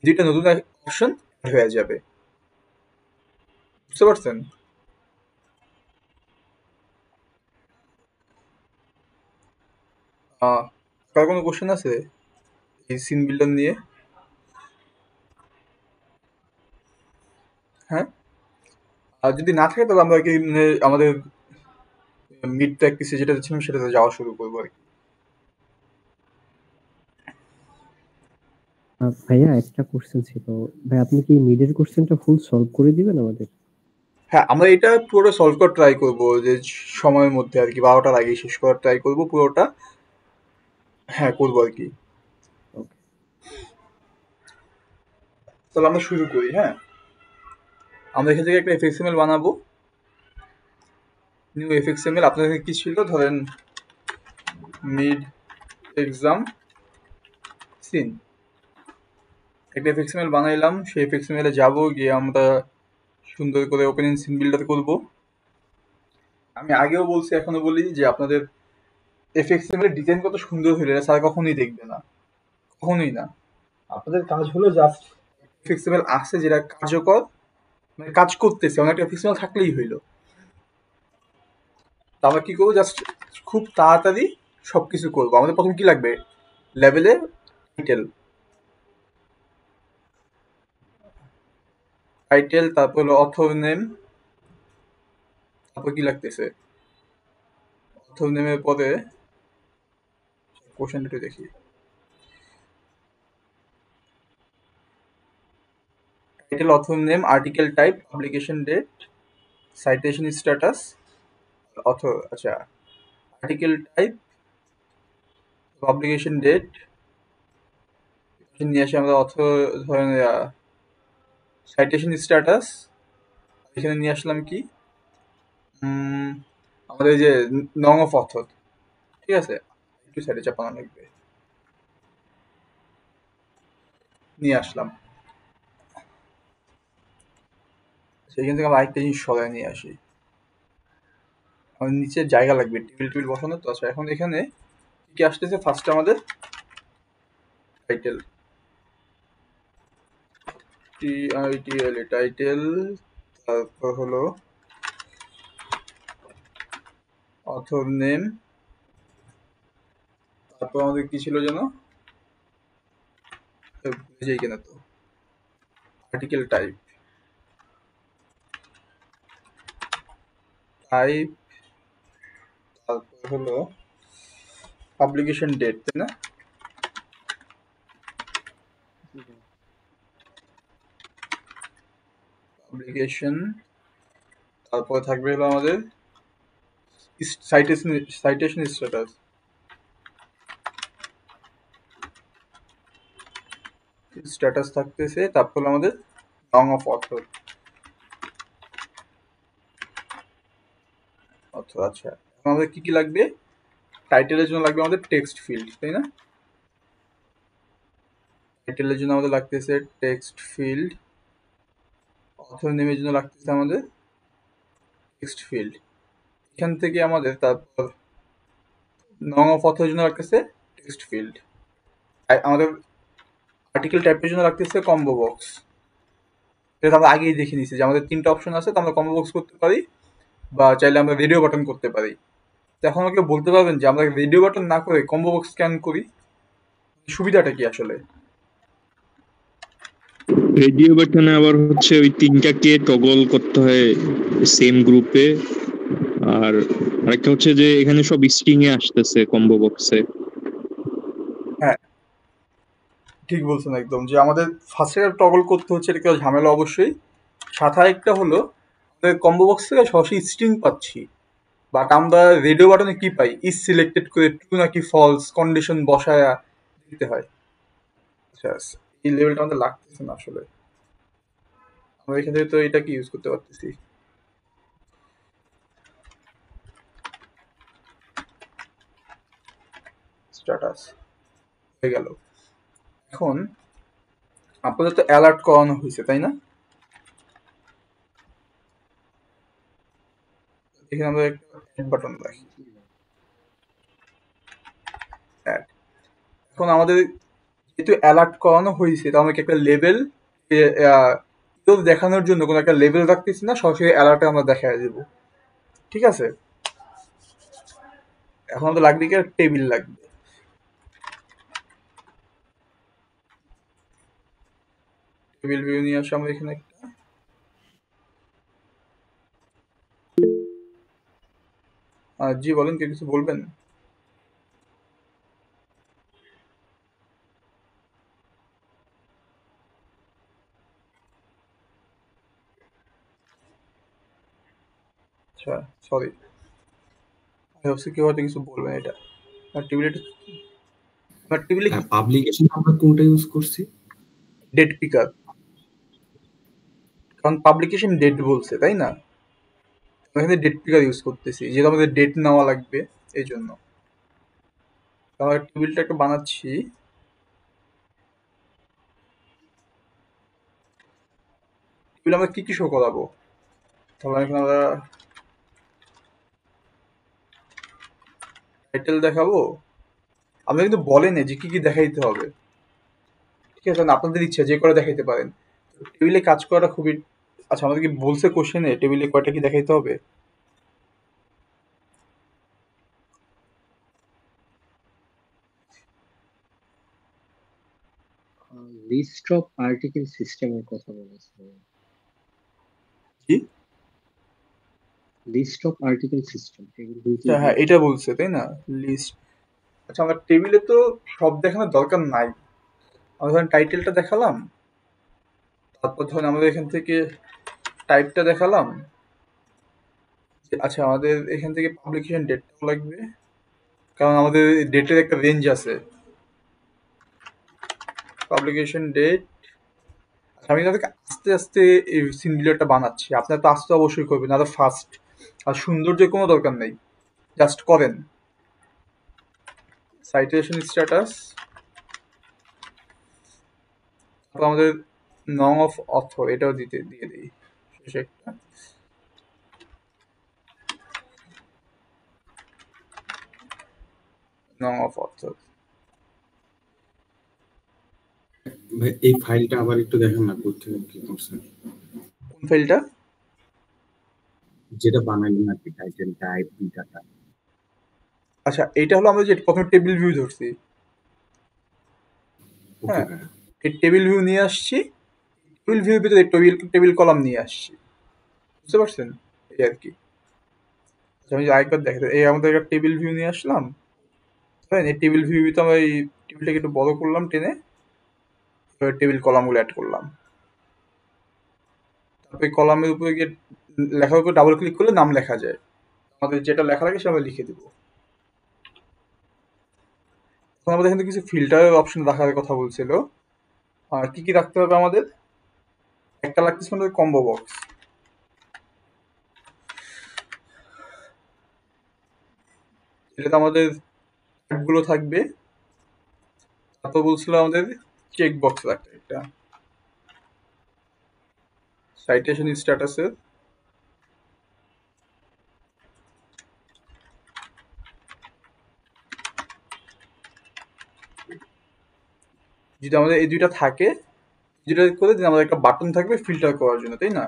দুইটা নতুন অপশন হয়ে যাবে। বুঝতে পারছেন? কার কোনো কোশ্চেন আছে এই সিন বিল্ডার নিয়ে? হ্যাঁ, আর যদি না থাকে তাহলে আমরা কি আমাদের মিড প্র্যাকটিসে যেটা ছিলাম সেটাতে যাওয়া শুরু করবো আর কি। ভাইয়া একটা কোশ্চেন ছিল, ভাই আপনি কি মিডের কোশ্চেনটা ফুল সলভ করে দিবেন আমাদের? হ্যাঁ, আমরা এটা পুরোটা সলভ করার ট্রাই করবো, যে সময়ের মধ্যে আর কি 12টার আগে শেষ করার ট্রাই করবো পুরোটা। হ্যাঁ করবো আর কি। তাহলে আমরা শুরু করি। হ্যাঁ, আমরা এখান থেকে একটা এফএক্সএমএল বানাবো, নিউ এফএক্সএমএল আপনাদের কি ছিল, ধরেন মিড এক্সাম সিন, একটা এফএক্সএমএল বানাইলাম। সেই এফএক্সএমএল এ যাবো, গিয়ে আমরা সুন্দর করে ওপেনিং সিন বিল্ডার করব। আমি আগেও বলছি, এখনো বলি যে আপনাদের এফএক্সএমএল এর ডিজাইন কত সুন্দর হইলে স্যার কখনোই দেখবে না, কখনোই না। আপনাদের কাজ হলো জাস্ট এফএক্সএমএল আছে যেটা কার্যকর, মানে কাজ করতেছে, অনেকটা এফএক্সএমএল থাকলেই হইলো। তো আমরা কি করবো, জাস্ট খুব তাড়াতাড়ি সবকিছু করবো। আমাদের প্রথম কি লাগবে, লেভেলে টাইটেল, তারপর হলো অথর নেম, তারপর কি লাগতেছে, অথর নেমের পরে কোশ্চেনটা একটু দেখি, title, author name, article type, publication date, citation status, author, আচ্ছা আর্টিকেল টাইপ, পাবলিকেশন ডেট নিয়ে আসি আমরা। অথর ধরেন সাইটেশন স্ট্যাটাস, এখানে নিয়ে আসলাম কি আমাদের যে নং অফ অথর, ঠিক আছে, একটু সাইডে চাপানো লাগবে, নিয়ে আসলাম। সেইখান থেকে আমরা আরেকটা জিনিস সরাই নিয়ে আসি, আমাদের নিচে জায়গা লাগবে টেবিল বসানো। তো আচ্ছা, এখন এখানে কি আসতেছে, ফার্স্টে আমাদের টাইটেল, টাইটেল, তারপর হলো অথর নেম, তারপর আমাদের কি ছিল যেন, বুঝেই কিনা তো, আর্টিকেল টাইপ, তারপর হলো পাবলিকেশন ডেট, তাই না? পাবলিকেশন, তারপর থাকবে হলো আমাদের সাইটেশন স্ট্যাটাস, থাকতেছে, তারপর আমাদের নং অফ অথর। আচ্ছা, এখন আমাদের কি কি লাগবে, টাইটেলের জন্য লাগবে আমাদের টেক্সট ফিল্ড, তাই না? টাইটেলের জন্য আমাদের লাগতেছে টেক্সট ফিল্ড, অথর নেমের জন্য লাগতেছে আমাদের টেক্সট ফিল্ড। এখান থেকে আমাদের তারপর নং অফ অথরের জন্য লাগতেছে টেক্সট ফিল্ড, আমাদের আর্টিকেল টাইপের জন্য লাগতেছে কম্বো বক্স। এটা আমরা আগেই দেখে নিয়েছি যে আমাদের তিনটা অপশন আছে, তো আমরা কম্বো বক্স করতে পারি বা চাইলে আমরা রেডিও বাটন করতে পারি। তো এখন আমাকে বলতে পারবেন যে আমরা রেডিও বাটন না করে কম্বো বক্স স্ক্যান করি, সুবিধাটা কি আসলে? রেডিও বাটনে আবার হচ্ছে ওই তিনটাকে টগল করতে হয় সেম গ্রুপে, আর আরেকটা হচ্ছে যে এখানে সব স্ট্রিং এ আসতেছে কম্বো বক্সে। হ্যাঁ, ঠিক বলছেন একদম, যে আমাদের ফার্স্টে টগল করতে হচ্ছে, এটা কেউ ঝামেলা অবশ্যই। সাথে একটা হলো আমাদের কম্বো বক্স থেকে সরাসরি স্ট্রিং পাচ্ছি, বাট আমরা রেডিও বাটনে কি পাই, ইজ সিলেক্টেড করে ট্রু নাকি ফলস কন্ডিশন বসায়া দিতে হয়। আচ্ছা, এই লেভেলটা আমাদের লাগতেছে না আসলে, আমরা এখান থেকে তো এটা কি ইউজ করতে পারতেছি। স্ট্যাটাস হয়ে গেল। এখন আপনাদের তো অ্যালার্ট করানো হয়েছে, তাই না? এখানে আমরা একটা অ্যাড বাটন রাখি, অ্যাড। এখন আমাদের যেহেতু অ্যালার্ট করানো হয়েছে, তো আমাকে একটা লেভেল দেখানোর জন্য কোনো একটা লেভেল রাখতেছি না, সরাসরি অ্যালার্টে আমরা দেখাই দেবো, ঠিক আছে? এখন আমাদের লাগবে কি, টেবিল লাগবে। টেবিল ভিউ নিয়ে আসি আমরা এখানে একটা, জি বলেন, কে কিছু বলবেন? আচ্ছা, সরি, আমি ভাবছি কেউ হয়তো কিছু বলবেন। এটা টেবিলে পাবলিকেশন আমরা কোনটা ইউজ করছি? ডেট পিকার, কারণ পাবলিকেশন ডেট বলছে, তাই না? আমরা এখানে ডেট পিকার ইউজ করতেছি, যেহেতু আমাদের ডেট নেওয়া লাগবে এই জন্য। আমরা টেবিলটা একটা বানাচ্ছি। টেবিল আমরা কি কি শো করাবো? তাহলে এখানে আমরা টাইটেল দেখাবো। আমরা কিন্তু বলেন যে কি কি দেখাইতে হবে, ঠিক আছে? আপনাদের ইচ্ছা যে করে দেখাইতে পারেন। টেবিলে কাজ করাটা খুবই, আচ্ছা আমাদেরকে বলছে কোশ্চেনে টেবিলে কয়টা কি দেখাইতে হবে? লিস্ট অফ আর্টিকেল সিস্টেমের কথা বলেছে। কি list of article system table আচ্ছা, হ্যাঁ এটা বলছে তাই না, লিস্ট। আচ্ছা আমরা টেবিলে তো সব দেখানোর দরকার নাই, আমরা ধরেন টাইটেলটা দেখালাম, তারপর ধরেন আমাদের এখান থেকে টাইপটা দেখালাম। আচ্ছা আমাদের এখান থেকে পাবলিকেশন ডেটটাও লাগবে, কারণ আমাদের ডেটের একটা রেঞ্জ আছে। Publication date. আমি তাদেরকে আস্তে আস্তে এই সিনগুলোটা বানাচ্ছি, আপনারা তো আস্তে অবশ্যই করবেন, আরো ফাস্ট। আর সৌন্দর্যের কোনো দরকার নেই, জাস্ট করেন। সাইটেশন স্ট্যাটাস, তারপর আমাদের নং অফ অথর এটাও দিয়ে দিই শেষে একটা। নং অফ অথর। ভাই এই ফাইলটা আবার একটু দেখেন না, কোথা থেকে কি করছেন, কোন ফাইলটা? যেটা বানাইলেন আর কি, টাইটেল টাইপ ডাটা। আচ্ছা এটা হলো আমরা যে প্রথমে টেবিল ভিউ ধরছি, ওকে হ্যাঁ ভাই, এই টেবিল ভিউ নিয়ে আসছি, টেবিল ভিউর ভিতরে টেবিল কলাম নিয়ে আসছি, বুঝতে পারছেন? এই আর কি। আচ্ছা, আমি আরেকবার দেখাতে, এই আমাদের একটা টেবিল ভিউ নিয়ে আসলাম, হ্যাঁ এই টেবিল ভিউ তো আমরা এই টেবিলটাকে একটু বড় করলাম টেনে, টেবিল কলামগুলো অ্যাড করলাম। তারপরে কলামের উপরে গিয়ে লেখার উপর ডাবল ক্লিক করলে নাম লেখা যায়, আমাদের যেটা লেখা লাগে সেটা আমরা লিখে দেবো। এখন আমাদের এখানে কিছু ফিল্টারের অপশন রাখার কথা বলছিল, আর কি কি রাখতে হবে আমাদের? একটা লাগতেছে আমাদের কম্বো বক্স, এটাতে আমাদের গুলো থাকবে। তারপর বলছিল আমাদের চেক বক্স রাখতে একটা, সাইটেশন স্ট্যাটাসের। যদি আমাদের এই দুইটা থাকে, যেটা করে দিন আমাদের একটা বাটন থাকবে ফিল্টার করার জন্য, তাই না?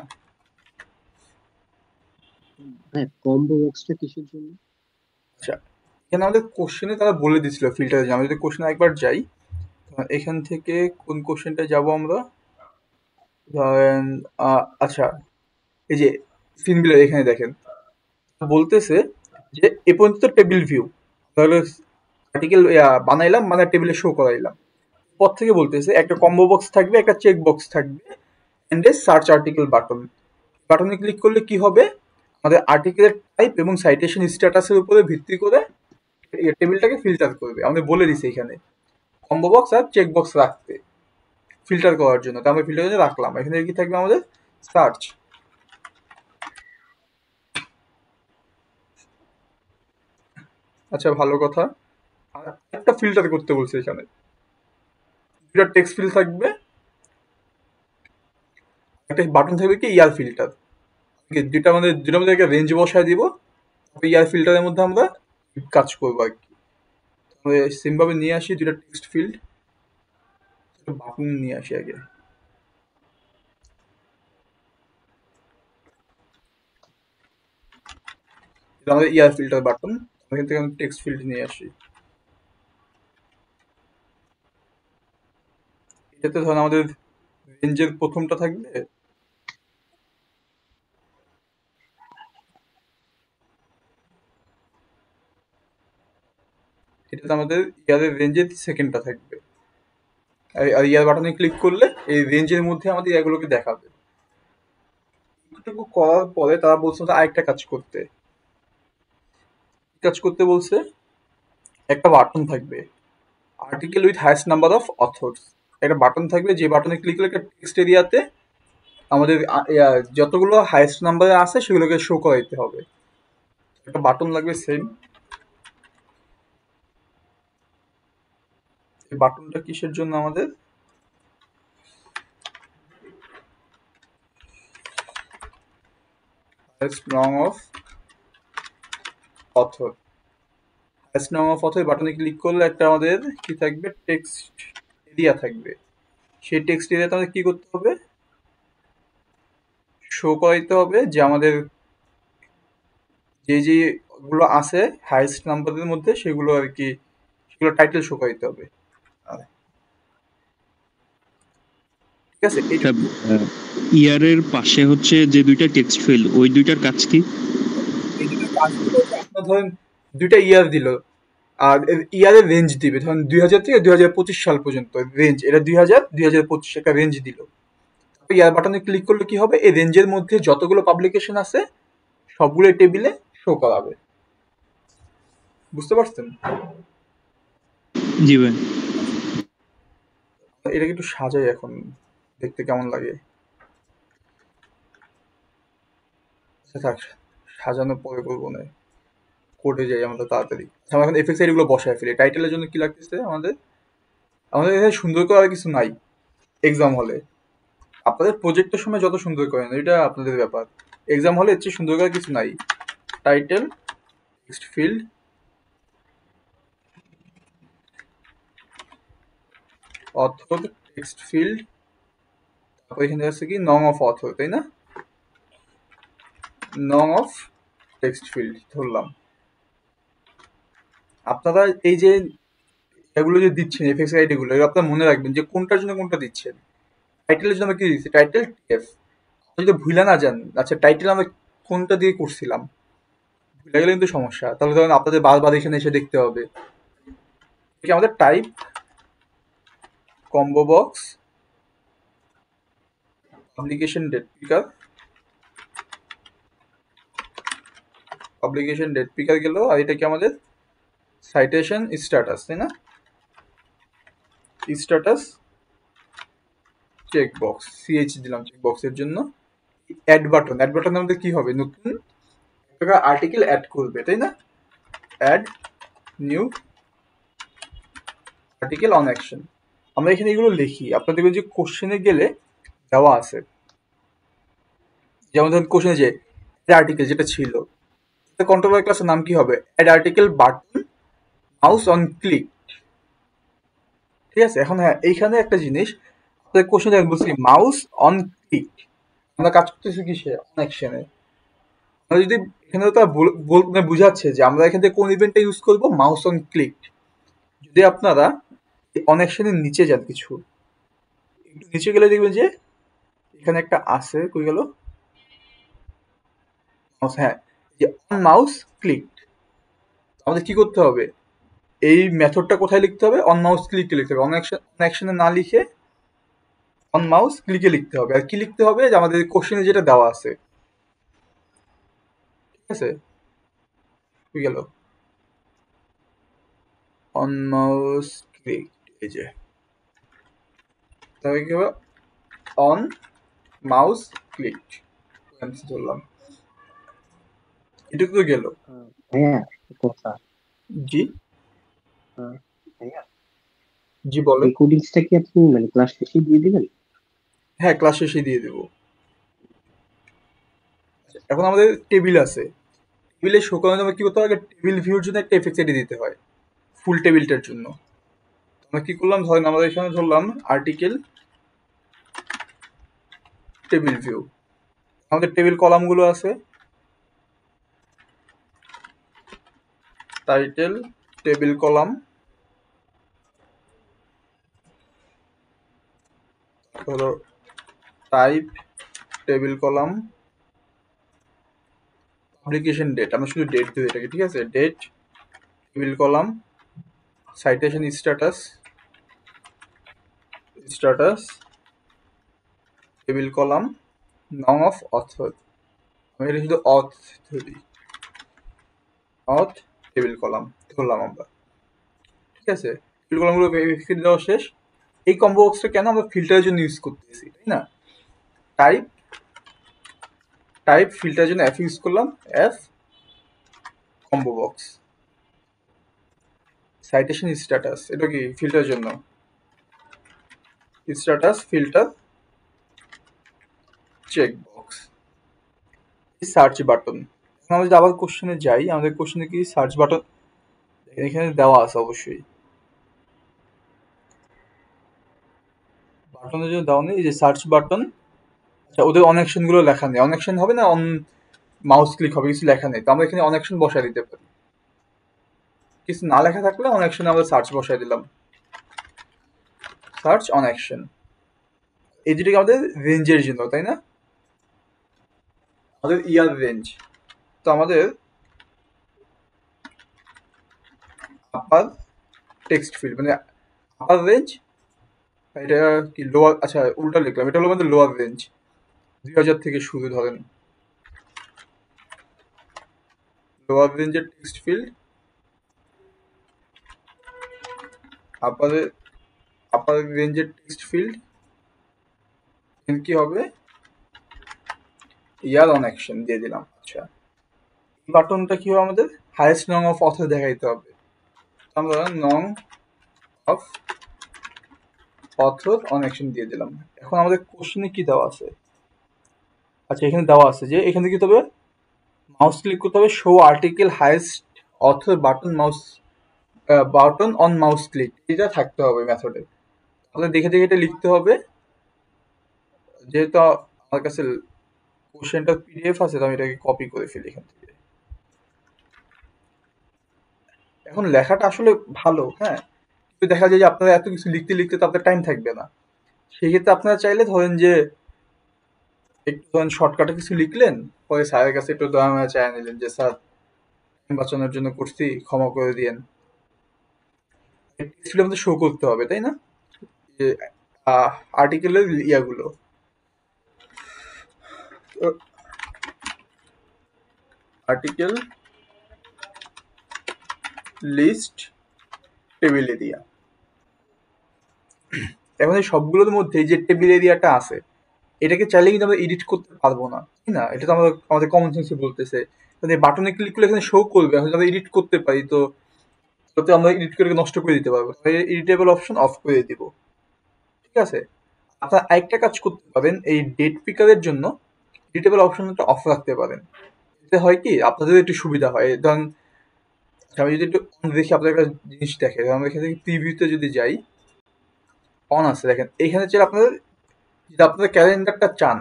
হ্যাঁ, কম্বো বক্সটা কিসের জন্য? আচ্ছা এখানে আমাদের কোশ্চেনে তারা বলে দিছিল ফিল্টারের জন্য। আমরা যদি কোশ্চেনে একবার যাই, এখান থেকে কোন কোশ্চেনটা যাব আমরা, ধরেন আচ্ছা এই যে সিনগুলো এখানে দেখেন বলতেছে যে এ পর্যন্ত টেবিল ভিউ, তাহলে আর্টিকেল বানাইলাম মানে টেবিলে শো করাইলাম। পর থেকে বলতেছে একটা কম্বো বক্স থাকবে, একটা চেক বক্স থাকবে, and a search article button. বাটনে ক্লিক করলে কি হবে, আমাদের আর্টিকেলের টাইপ এবং সাইটেশন স্ট্যাটাসের উপরে ভিত্তি করে টেবিলটাকে ফিল্টার করবে। আমাদের বলে দিছে এখানে কম্বো বক্স আর চেক বক্স রাখতে ফিল্টার করার জন্য, তো আমরা ফিল্টার জন্য রাখলাম। এখানে কি থাকবে আমাদের সার্চ। আচ্ছা ভালো কথা, আর একটা ফিল্টার করতে বলছে এখানে, দুটা টেক্সট ফিল্ড থাকবে, একটা বাটন থাকবে কি ইয়ার ফিল্টার। দুটার মধ্যে একটা রেঞ্জ বসায় দিব, ইয়ার ফিল্টারের মধ্যে আমরা কাজ করবো আর কি। সিমভাবে নিয়ে আসি দুটা টেক্সট ফিল্ড, বাটন নিয়ে আসি আগে। এটা আমাদের ইয়ার ফিল্টার বাটন, এখান থেকে আমি টেক্সট ফিল্ড নিয়ে আসি। এটাতে ধরুন আমাদের রেঞ্জের প্রথমটা থাকবে, এটাতে আমাদের ইয়ারের রেঞ্জের সেকেন্ডটা থাকবে। আর ইয়ার বাটনে ক্লিক করলে এই রেঞ্জের মধ্যে আমাদের এগুলোকে দেখাবে। এটুকু করার পরে তারা বলছে আরেকটা কাজ করতে বলছে, একটা বাটন থাকবে article with highest number of authors, একটা বাটন থাকবে যে বাটনে ক্লিক করলে একটা টেক্সট এরিয়াতে আমাদের যতগুলো হাইয়েস্ট নাম্বারে আছে সেগুলোকে শো করাইতে হবে। একটা বাটন লাগবে সেম। এই বাটনটা কিসের জন্য আমাদের? হাইয়েস্ট নং অফ অথর। হাইয়েস্ট নং অফ অথর বাটনে ক্লিক করলে একটা আমাদের কি থাকবে? টেক্সট এরিয়া থাকবে। সেই টেক্সট এরিয়াতে আমাদের কি করতে হবে? শো করাইতে হবে যে আমাদের যেগুলো আছে হাইয়েস্ট নাম্বারের মধ্যে সেগুলো আর কি, সেগুলো টাইটেল শো করাইতে হবে। ঠিক আছে, ইয়ারের পাশে হচ্ছে যে দুইটা টেক্সট ফিল্ড, ওই দুইটার কাজ কি? এই দুটো কাজগুলো আপনার ধরেন দুইটা ইয়ার দিল, আর ইয়ারের রেঞ্জ দিবে, ধরেন 2000 থেকে 2025 সাল পর্যন্ত রেঞ্জ, এটা 2000-2025 একটা রেঞ্জ দিল। ইয়ার বাটনে ক্লিক করলে কি হবে? এই রেঞ্জের মধ্যে যতগুলো পাবলিকেশন আছে সবগুলো টেবিলে শো করাবে। বুঝতে পারছেন? জি ভাই। এটাকে একটু সাজাই এখন, দেখতে কেমন লাগে। থাক, সাজানো পরে করবো না, কোডে যাই আমরা তাড়াতাড়ি। আমরা এখন এফএক্স আইডি গুলো বসায় ফেলি। টাইটেলের জন্য কি লাগতেছে আমাদের? আমাদের এখানে সুন্দর করার কিছু নাই এক্সাম হলে। আপনাদের প্রজেক্টের সময় যত সুন্দর করেন এটা আপনাদের ব্যাপার। এক্সাম হলে এর চেয়ে সুন্দর করার কিছু নাই। Title, text field, author, text field, তারপর এখানে আছে কি নং অফ অথর, তাই না? নং অফ টেক্সট ফিল্ড ধরলাম। আপনারা এই যে এগুলো যে দিচ্ছেন এফএক্স আইডি গুলো, আপনারা মনে রাখবেন যে কোনটার জন্য কোনটা দিচ্ছেন। টাইটেলের জন্য আমরা কি দিচ্ছি? Title TF. যদি ভুলে না যান, আচ্ছা টাইটেল আমরা কোনটা দিয়ে করছিলাম, ভুলে গেলে কিন্তু সমস্যা। তাহলে ধরেন আপনাদের বারবার এখানে এসে দেখতে হবে। ঠিক আমাদের type combo box publication date picker, publication date picker গেল। আর এটা কি আমাদের সাইটেশন স্ট্যাটাস, তাই না? স্ট্যাটাস চেক বক্স, সিএইচ দিলাম চেক বক্সের জন্য। অ্যাড বাটন, অ্যাড বাটনের মধ্যে কি হবে? নতুন একটা আর্টিকেল অ্যাড করবে, তাই না? Add new article on action. আমরা এখানে এগুলো লিখি। আপনাদের যে কোশ্চেনে গেলে দেওয়া আছে, যেমন ধরুন কোশ্চেনে যে আর্টিকেল যেটা ছিল, কন্ট্রোলার ক্লাসের নাম কি হবে? Add article button mouse on click. ঠিক আছে, এখন হ্যাঁ এইখানে একটা জিনিস কোশ্চেন বলছি, মাউস অন ক্লিক। আমরা কাজ করতেছি কিসে? অন অ্যাকশনে। আমরা যদি এখানে তারা বুঝাচ্ছে যে আমরা এখান থেকে কোন ইভেন্টটা ইউজ করবো, মাউস অন ক্লিক। যদি আপনারা অন অ্যাকশনের নিচে যান, কিছু একটু নিচে গেলে দেখবেন যে এখানে একটা আছে, কই গেল? হ্যাঁ, যে অন মাউস ক্লিক। আমাদের কি করতে হবে? এই মেথডটা কোথায় লিখতে হবে? অন মাউস ক্লিকে লিখতে হবে। অন অ্যাকশনে না লিখে অন মাউস ক্লিকে লিখতে হবে। আর কি লিখতে হবে? যে আমাদের কোশ্চেনে যেটা দেওয়া আছে। ঠিক আছে, হয়ে গেল অন মাউস ক্লিক। এই যে তাহলে কি হবে? অন মাউস ক্লিক ধরলাম, এটুকু তো গেল। ভাইয়া কথা, জি ভাইয়া জি বলেন। এই কোডিংসটা কি আপনি মানে ক্লাস শেষে দিয়ে দিবেন? হ্যাঁ, ক্লাস শেষে দিয়ে দেবো। এখন আমাদের টেবিল আছে, টেবিলে শো করানোর জন্য কি করতে হয়? টেবিল ভিউর জন্য একটা এফএক্স আইডি দিতে হয় ফুল টেবিলটার জন্য। আমরা কি করলাম? ধরেন আমাদের এখানে ধরলাম আর্টিকেল টেবিল ভিউ। আমাদের টেবিল কলামগুলো আছে, টাইটেল টেবিল কলাম, হলো type table column, publication date, আমরা শুধু ডেট দিই এটাকে। ঠিক আছে, date table column, citation status, status table column, নং অফ অথর। আমি এটা শুধু অথ ধরি, অথ টেবিল কলাম ধরলাম আমরা। ঠিক আছে, টেবিল কলামগুলো ভেরিফিকেশন দেওয়া শেষ। এই কম্বো বক্সটা কেন আমরা ফিল্টারের জন্য ইউজ করতেছি, তাই না? টাইপ টাইপ ফিল্টার জন্য এফ ইউজ করলাম, F combo box. Citation status, এটা কি ফিল্টার জন্য, status filter check box. Search button, আমরা যদি আবার কোশ্চেনে যাই, আমাদের কোশ্চেনে কি সার্চ বাটন এখানে দেওয়া আছে, অবশ্যই বাটনের জন্য দেওয়া নেই। এই যে সার্চ বাটন, আচ্ছা ওদের অনেকশন গুলো লেখা নেই, অনেকশন হবে না, অন মাউস ক্লিক হবে, কিছু লেখা নেই, তো আমরা এখানে অনেকশন বসাই দিতে পারি। কিছু না লেখা থাকলে অনেকশন আমরা সার্চ বসাই দিলাম, সার্চ অনেকশন। এই দুটোকে আমাদের রেঞ্জের জন্য, তাই না, আমাদের ইয়ার রেঞ্জ। তো আমাদের আপার টেক্সট ফিল্ড মানে আপার রেঞ্জ, এটা কি লোয়ার, আচ্ছা উল্টা লিখলাম, এটা হলো আমাদের লোয়ার রেঞ্জ, 2000 থেকে শুরু, ধরেন লোয়ার রেঞ্জের টেক্সট ফিল্ড, আপার রেঞ্জের টেক্সট ফিল্ড কি হবে, ইয়ার অন অ্যাকশন দিয়ে দিলাম। আচ্ছা এই বাটনটা কি হবে, আমাদের হাইয়েস্ট নং অফ অথর দেখাইতে হবে, আমরা নং অফ অথর অন অ্যাকশন দিয়ে দিলাম। এখন আমাদের কোশ্চেনে কি দেওয়া আছে, আচ্ছা এখানে দেওয়া আছে যে এখানে কি হবে, মাউস ক্লিক করতে হবে, show article highest author button mouse button on mouse click, এটা থাকতে হবে মেথডে। তাহলে দেখে দেখে এটা লিখতে হবে, যেহেতু আমার কাছে কোশ্চেনটা পিডিএফ আছে, তো আমি এটাকে কপি করে ফেলি এখান থেকে। এখন লেখাটা আসলে ভালো, হ্যাঁ, কিন্তু দেখা যায় যে আপনারা এত কিছু লিখতে লিখতে তো আপনার টাইম থাকবে না। সেক্ষেত্রে আপনারা চাইলে ধরেন যে একটু ধরেন শর্টকাটে কিছু লিখলেন, পরে স্যারের কাছে একটু দয়া মায়া চায় নিলেন যে স্যার টাইম বাঁচানোর জন্য করছি, ক্ষমা করে দিয়েন। টেক্সট আমাদের শো করতে হবে, তাই না, যে আর্টিকেলের ইয়াগুলো। আর্টিকেল লিস্ট টেবিল এরিয়া, এখন এই সবগুলোর মধ্যে যে টেবিল এরিয়াটা আছে, এটাকে চাইলে কিন্তু আমরা এডিট করতে পারবো না, তাই না, এটা তো আমাদের কমন সেন্সে বলতেছে। বাটনে ক্লিক করলে এখানে শো করবে, হয়তো আমরা এডিট করতে পারি, তো আমরা এডিট করে নষ্ট করে দিতে পারবো, এডিটেবল অপশন অফ করে দিব। ঠিক আছে, আপনারা আরেকটা কাজ করতে পারেন, এই ডেট পিকারের জন্য এডিটেবল অপশনটা অফ রাখতে পারেন। এতে হয় কি আপনাদের একটু সুবিধা হয়, ধরেন আমি যদি একটু দেখি আপনাদের একটা জিনিস দেখে, আমরা এখান থেকে প্রিভিউতে যদি যাই, অন আছে দেখেন, এইখানে চাইলে আপনাদের যদি আপনাদের ক্যালেন্ডারটা চান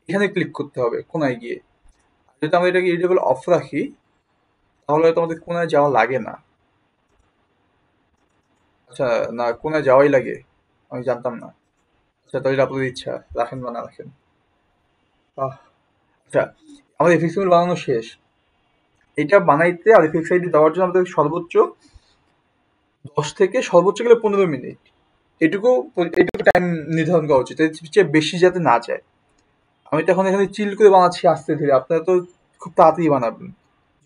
এখানে ক্লিক করতে হবে কোনায় গিয়ে। যদি আমরা এটাকে এডিটেবল অফ রাখি তাহলে হয়তো আমাদের কোনায় যাওয়া লাগে না। আচ্ছা না, কোনায় যাওয়াই লাগে, আমি জানতাম না। আচ্ছা তাহলে আপনাদের ইচ্ছা, রাখেন বা না রাখেন। আচ্ছা আমাদের এফএক্স বানানো শেষ, এটা বানাইতে আর এফএক্স আইডি দেওয়ার জন্য আমাদের সর্বোচ্চ 10 থেকে সর্বোচ্চ গেলে 15 মিনিট এটুকু টাইম নির্ধারণ করা উচিত, এর চেয়ে বেশি যাতে না যায়। আমি তো এখন এখানে চিল করে বানাচ্ছি আস্তে ধীরে, আপনারা তো খুব তাড়াতাড়ি বানাবেন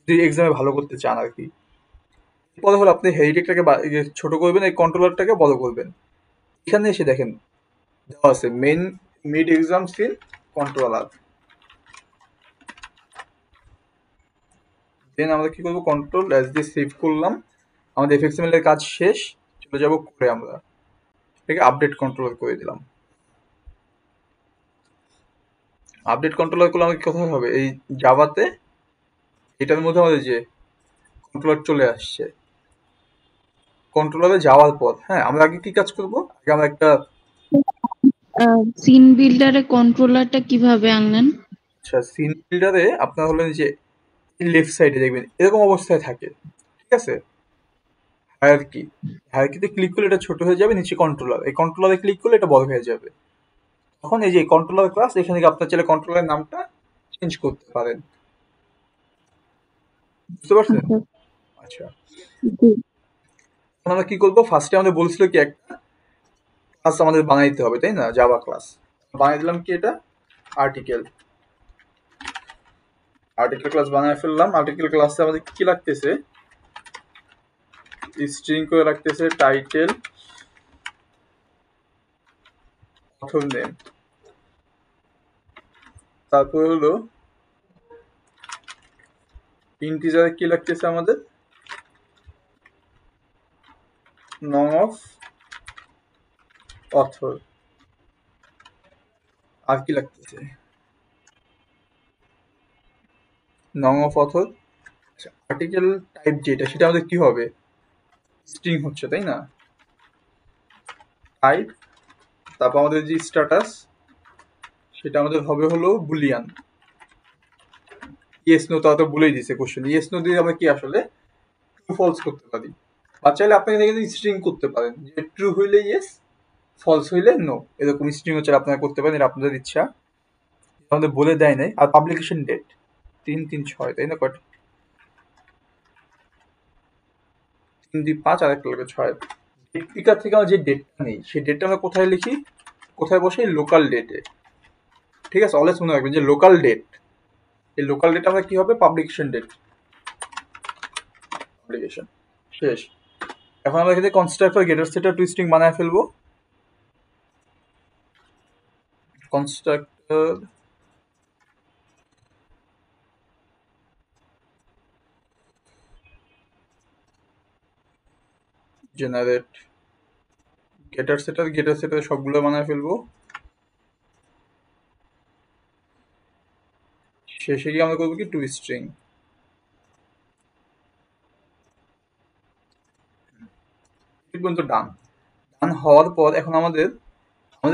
যদি এক্সামে ভালো করতে চান আর কি। পরে হলো আপনি হেরিটেকটাকে ছোট করবেন, এই কন্ট্রোলারটাকে বড় করবেন। এখানে এসে দেখেন দেওয়া আছে main mid exam scene controller, then আমরা কি করবো, কন্ট্রোল এস দিয়ে সেভ করলাম, আমাদের এফএক্সএমএল এর কাজ শেষ, চলে যাব করে আমরা এটাকে আপডেট কন্ট্রোলার করে দিলাম। আপডেট কন্ট্রোলার করলে আমাকে কোথায় হবে, এই জাভাতে এটার মধ্যে আমাদের যে কন্ট্রোলার চলে আসছে। কন্ট্রোলারে যাওয়ার পর হ্যাঁ আমরা আগে কি কাজ করব, আগে আমরা একটা সিন বিল্ডারে কন্ট্রোলারটা কিভাবে আনলেন? আচ্ছা সিন বিল্ডারে আপনার হলেন যে লেফট সাইডে দেখবেন এরকম অবস্থায় থাকে, ঠিক আছে, হায়ারকিতে ক্লিক করলে এটা ছোট হয়ে যাবে, নিচে কন্ট্রোলার, এই কন্ট্রোলারে ক্লিক করলে এটা বড় হয়ে যাবে। তখন এই যে কন্ট্রোলার ক্লাস, এখানে আপনার চাইলে কন্ট্রোলারের নামটা চেঞ্জ করতে পারেন, বুঝতে পারছেন? আচ্ছা এখন আমরা কি করবো, ফার্স্টে আমাদের বলছিল কি একটা ক্লাস আমাদের বানাইতে হবে, তাই না, জাভা ক্লাস বানাই দিলাম, কি এটা আর্টিকেল ক্লাস বানায় ফেললাম। আর্টিকেল ক্লাসে আমাদের কি লাগতেছে, স্ট্রিং করে রাখতেছে টাইটেল অথর নেম, তারপর হলো ইন্টিজারে কি লাগতেছে আমাদের? নং অফ অথর। আর কি লাগতেছে? নং অফ অথর। আর্টিকেল টাইপ যেটা সেটা আমাদের কি হবে? স্ট্রিং হচ্ছে, তাই না? টাইপ, তারপর আমাদের যে স্ট্যাটাস সেটা আমাদের হবে হলো বুলিয়ান। ইয়েস নো তা তো বলেই দিছে কোশ্চেন। ইয়েস নো দিয়ে আমরা কি আসলে ট্রু ফলস করতে পারি, বা চাইলে আপনি এখানে স্ট্রিং করতে পারেন, যে ট্রু হইলে ইয়েস, ফলস হইলে নো, এরকম স্ট্রিং হচ্ছে আপনারা করতে পারেন, এটা আপনাদের ইচ্ছা। আমাদের বলে দেয় নাই। আর পাবলিকেশন ডেট 3/3/6, তাই না? কয়টা? 3/5 আর একটা লাগে 6। ডেট পিকার থেকে আমরা যে ডেটটা নেই সেই ডেটটা আমরা কোথায় লিখি? কোথায় বসে? লোকাল ডেটে। ঠিক আছে, অলওয়েজ মনে রাখবেন যে লোকাল ডেট, এই লোকাল ডেট আমরা কি হবে? Publication date. পাবলিকেশন শেষ। এখন আমরা এখানে কনস্ট্রাক্টর গেটার সেটার টু স্ট্রিং বানায় ফেলবো। কনস্ট্রাক্টর জেনারেট গেটার সেটার সবগুলো বানায় ফেলবো। শেষে গিয়ে আমরা করবো কি? Two string. পর্যন্ত ডান। ডান হওয়ার পর এখন আমাদের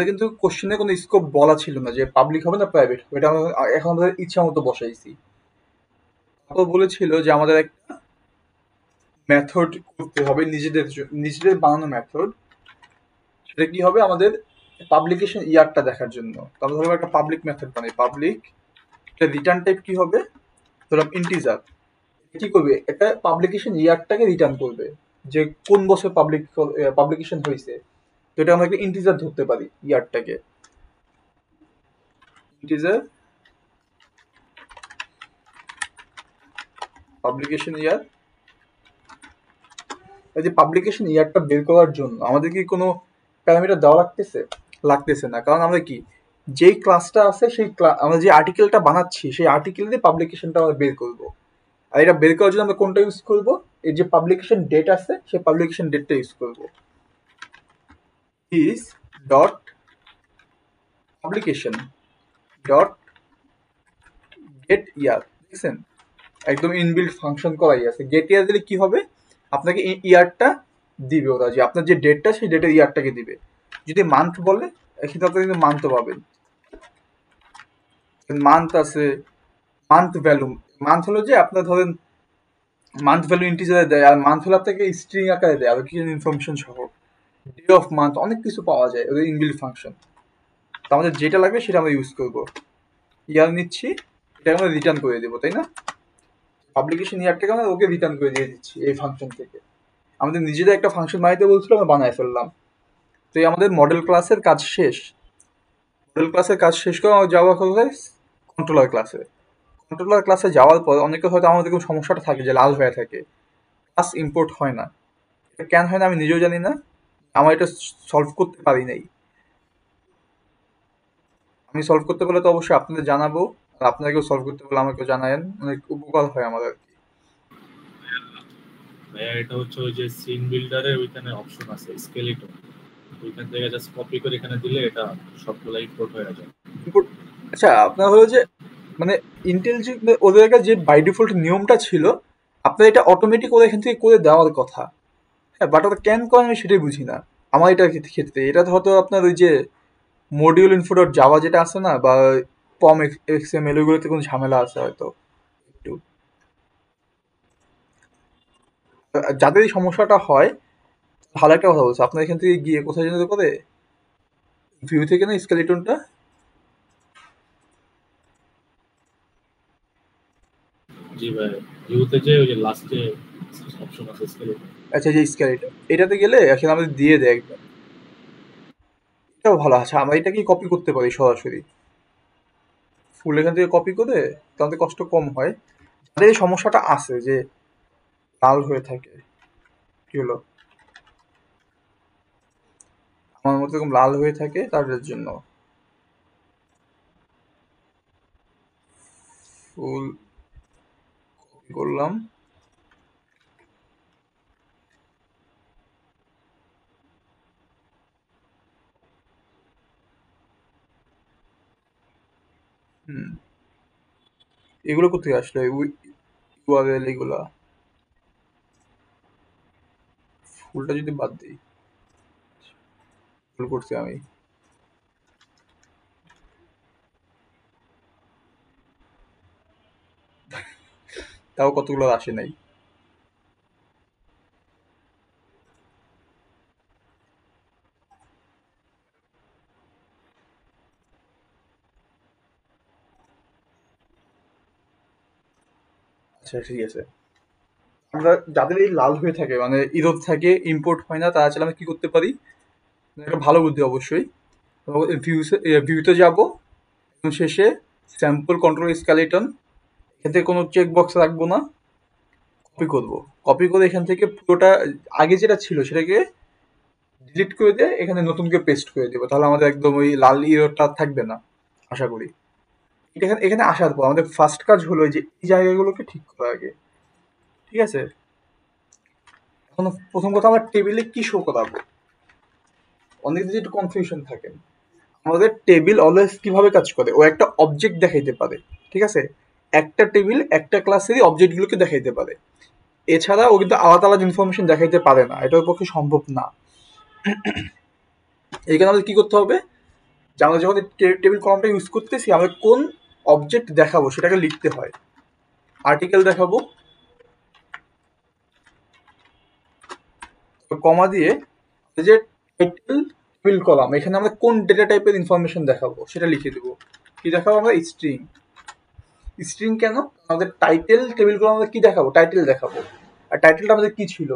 কিন্তু কোশ্চেনে কোনো স্কোপ বলা ছিল না যে পাবলিক হবে না প্রাইভেট হবে, এটা আমরা এখন আমাদের ইচ্ছা মতো বসাইছি। তারপর বলেছিল যে আমাদের একটা মেথড করতে হবে, নিজেদের বানানো মেথড। সেটা কি হবে? আমাদের পাবলিকেশন ইয়ারটা দেখার জন্য। তাহলে ধরো একটা পাবলিক মেথড বানাই, পাবলিক। এটা রিটার্ন টাইপ কি হবে? ধরলাম ইন্টিজার। কি করবে? একটা পাবলিকেশন ইয়ারটাকে রিটার্ন করবে, যে কোন বছর পাবলিকেশন হয়েছে। তো এটা আমরা একটা ইন্টিজার ধরতে পারি, ইয়ারটাকে। ইন্টিজার পাবলিকেশন ইয়ার। এই যে পাবলিকেশন ইয়ারটা বের করার জন্য আমাদের কি কোনো প্যারামিটার দেওয়া লাগতেছে না, কারণ আমরা কি যেই ক্লাসটা আছে সেই আমরা যে আর্টিকেলটা বানাচ্ছি সেই আর্টিকেল দিয়ে পাবলিকেশনটা আমরা বের করব। আর এটা বের করার জন্য আমরা কোনটা ইউজ করব? এই যে পাবলিকেশন ডেট আছে সেই পাবলিকেশন ডেটটা ইউজ করব। Is dot publication dot get year. দেখছেন, একদম ইনবিল্ট ফাংশন করাই আছে। গেট ইয়ার দিলে কি হবে? আপনাকে ইয়ারটা দিবে ওরা, যে আপনার যে ডেটটা সেই ডেটের ইয়ারটাকে দিবে। যদি মান্থ বলে সেটা আপনি কিন্তু মান্থও পাবেন। মান্থ আছে, মান্থ ভ্যালু। মান্থ হলো যে আপনার ধরেন মান্থ ভ্যালু ইন্টিজারে দেয়, আর মান্থ হলো আপনাকে স্ট্রিং আকারে দেয়, আর কিছু ইনফরমেশন সহ। ডে অফ মান্থ অনেক কিছু পাওয়া যায় ওদের ইনবিল্ট ফাংশন। তো আমাদের যেটা লাগবে সেটা আমরা ইউজ করবো। ইয়ার নিচ্ছি, এটা আমরা রিটার্ন করে দেবো, তাই না? পাবলিকেশন ইয়ারটাকে আমরা ওকে রিটার্ন করে দিয়ে দিচ্ছি এই ফাংশন থেকে। আমাদের নিজেদের একটা ফাংশন বানাইতে বলছিল, আমরা বানায় ফেললাম। তো এই আমাদের মডেল ক্লাসের কাজ শেষ। মডেল ক্লাসের কাজ শেষ করে আমরা যাওয়া হবে কন্ট্রোলার ক্লাসে। কন্ট্রোলার ক্লাসে যাওয়ার পর অনেকে হয়তো আমাদের কোনো সমস্যাটা থাকে যে লাল হয়ে থাকে, ক্লাস ইম্পোর্ট হয় না। এটা কেন হয় না আমি নিজেও জানি না, আমার এটা সলভ করতে পারি নাই। আমি সলভ করতে পারলে তো অবশ্যই আপনাদের জানাবো, আর আপনাদেরকেও সলভ করতে পারলে আমাকেও জানায়েন, অনেক উপকার হয় আমার আর কি। ভাইয়া এটা হচ্ছে ওই যে সিন বিল্ডারের ওইখানে অপশন আছে স্কেলেটন, ওইখান থেকে জাস্ট কপি করে এখানে দিলে এটা সবগুলো ইম্পোর্ট হয়ে যায়। আচ্ছা, আপনার হলো যে মানে ইন্টেল যে ওদের যে বাই ডিফল্ট নিয়মটা ছিল, আপনার এটা অটোমেটিক ওদের এখান থেকে করে দেওয়ার কথা। হ্যাঁ, বাট ওটা কেন করেন আমি সেটাই বুঝি না। আমার এটার ক্ষেত্রে এটা হয়তো আপনার ওই যে মডিউল ইনফো ডট জাভা যেটা আছে না, বা পম এক্সএমএল, ওইগুলোতে কোনো ঝামেলা আছে হয়তো একটু। যাদের এই সমস্যাটা হয়, ভালো একটা কথা বলছে, আপনার এখান থেকে গিয়ে কোথায় যেতে করে ভিউ থেকে না স্কেলেটনটা। জি ভাই, ভিউতে যে ওই যে লাস্টে অপশন আছে স্কেলেটন। আচ্ছা, যে স্কেলেটন এটাতে গেলে আসলে আমাদের দিয়ে দেয় একদম। এটাও ভালো। আচ্ছা, আমরা এটাকে কপি করতে পারি সরাসরি, ফুল এখান থেকে কপি করে, তাহলে কষ্ট কম হয়। যাদের এই সমস্যাটা আছে যে লাল হয়ে থাকে, কি হলো আমার মতো এরকম লাল হয়ে থাকে, তাদের জন্য ফুল করলাম, এগুলো কোথায় আসলো ইউআরএল এগুলা? ফুলটা যদি বাদ দিই, ভুল করছি আমি। তাও কতগুলো আসে নাই। আচ্ছা ঠিক আছে, আমরা যাদের এই লাল হয়ে থাকে মানে ইরোড থাকে, ইম্পোর্ট হয় না, তারা চাইলে আমরা কি করতে পারি, একটা ভালো বুদ্ধি অবশ্যই, ভিউতে যাব, শেষে স্যাম্পল কন্ট্রোল স্কেলেটন, এতে কোনো চেক বক্স রাখবো না, কপি করব, কপি করে এখান থেকে পুরোটা আগে যেটা ছিল সেটাকে ডিলিট করে দিয়ে এখানে নতুনকে পেস্ট করে দেবো, তাহলে আমাদের একদম ওই লাল ইরোডটা থাকবে না আশা করি। এখানে এখানে আসার পর আমাদের ফার্স্ট কাজ হলো যে এই জায়গাগুলোকে ঠিক করা আগে, ঠিক আছে? এখন প্রথম কথা আমরা টেবিলে কি শো করাবো, অনেক যদি একটু কনফিউশন থাকে। আমাদের টেবিল অলওয়েজ কিভাবে কাজ করে, ও একটা অবজেক্ট দেখাইতে পারে, ঠিক আছে? একটা টেবিল একটা ক্লাসেরই অবজেক্টগুলোকে দেখাইতে পারে, এছাড়া ও কিন্তু আলাদা আলাদা ইনফরমেশন দেখাইতে পারে না, এটা ওর পক্ষে সম্ভব না। এইখানে আমাদের কি করতে হবে, যে আমরা যখন টেবিল কলামটা ইউজ করতেছি আমরা কোন অবজেক্ট দেখাবো সেটাকে লিখতে হয়। আর্টিকেল দেখাবো, কমা দিয়ে যে টাইটেল টেবিল কলাম, এখানে আমরা কোন ডেটা টাইপের ইনফরমেশন দেখাবো সেটা লিখে দেবো। কি দেখাবো আমরা? স্ট্রিং। স্ট্রিং কেন? আমাদের টাইটেল টেবিল কলাম আমরা কি দেখাবো? টাইটেল দেখাবো। আর টাইটেলটা আমাদের কি ছিল?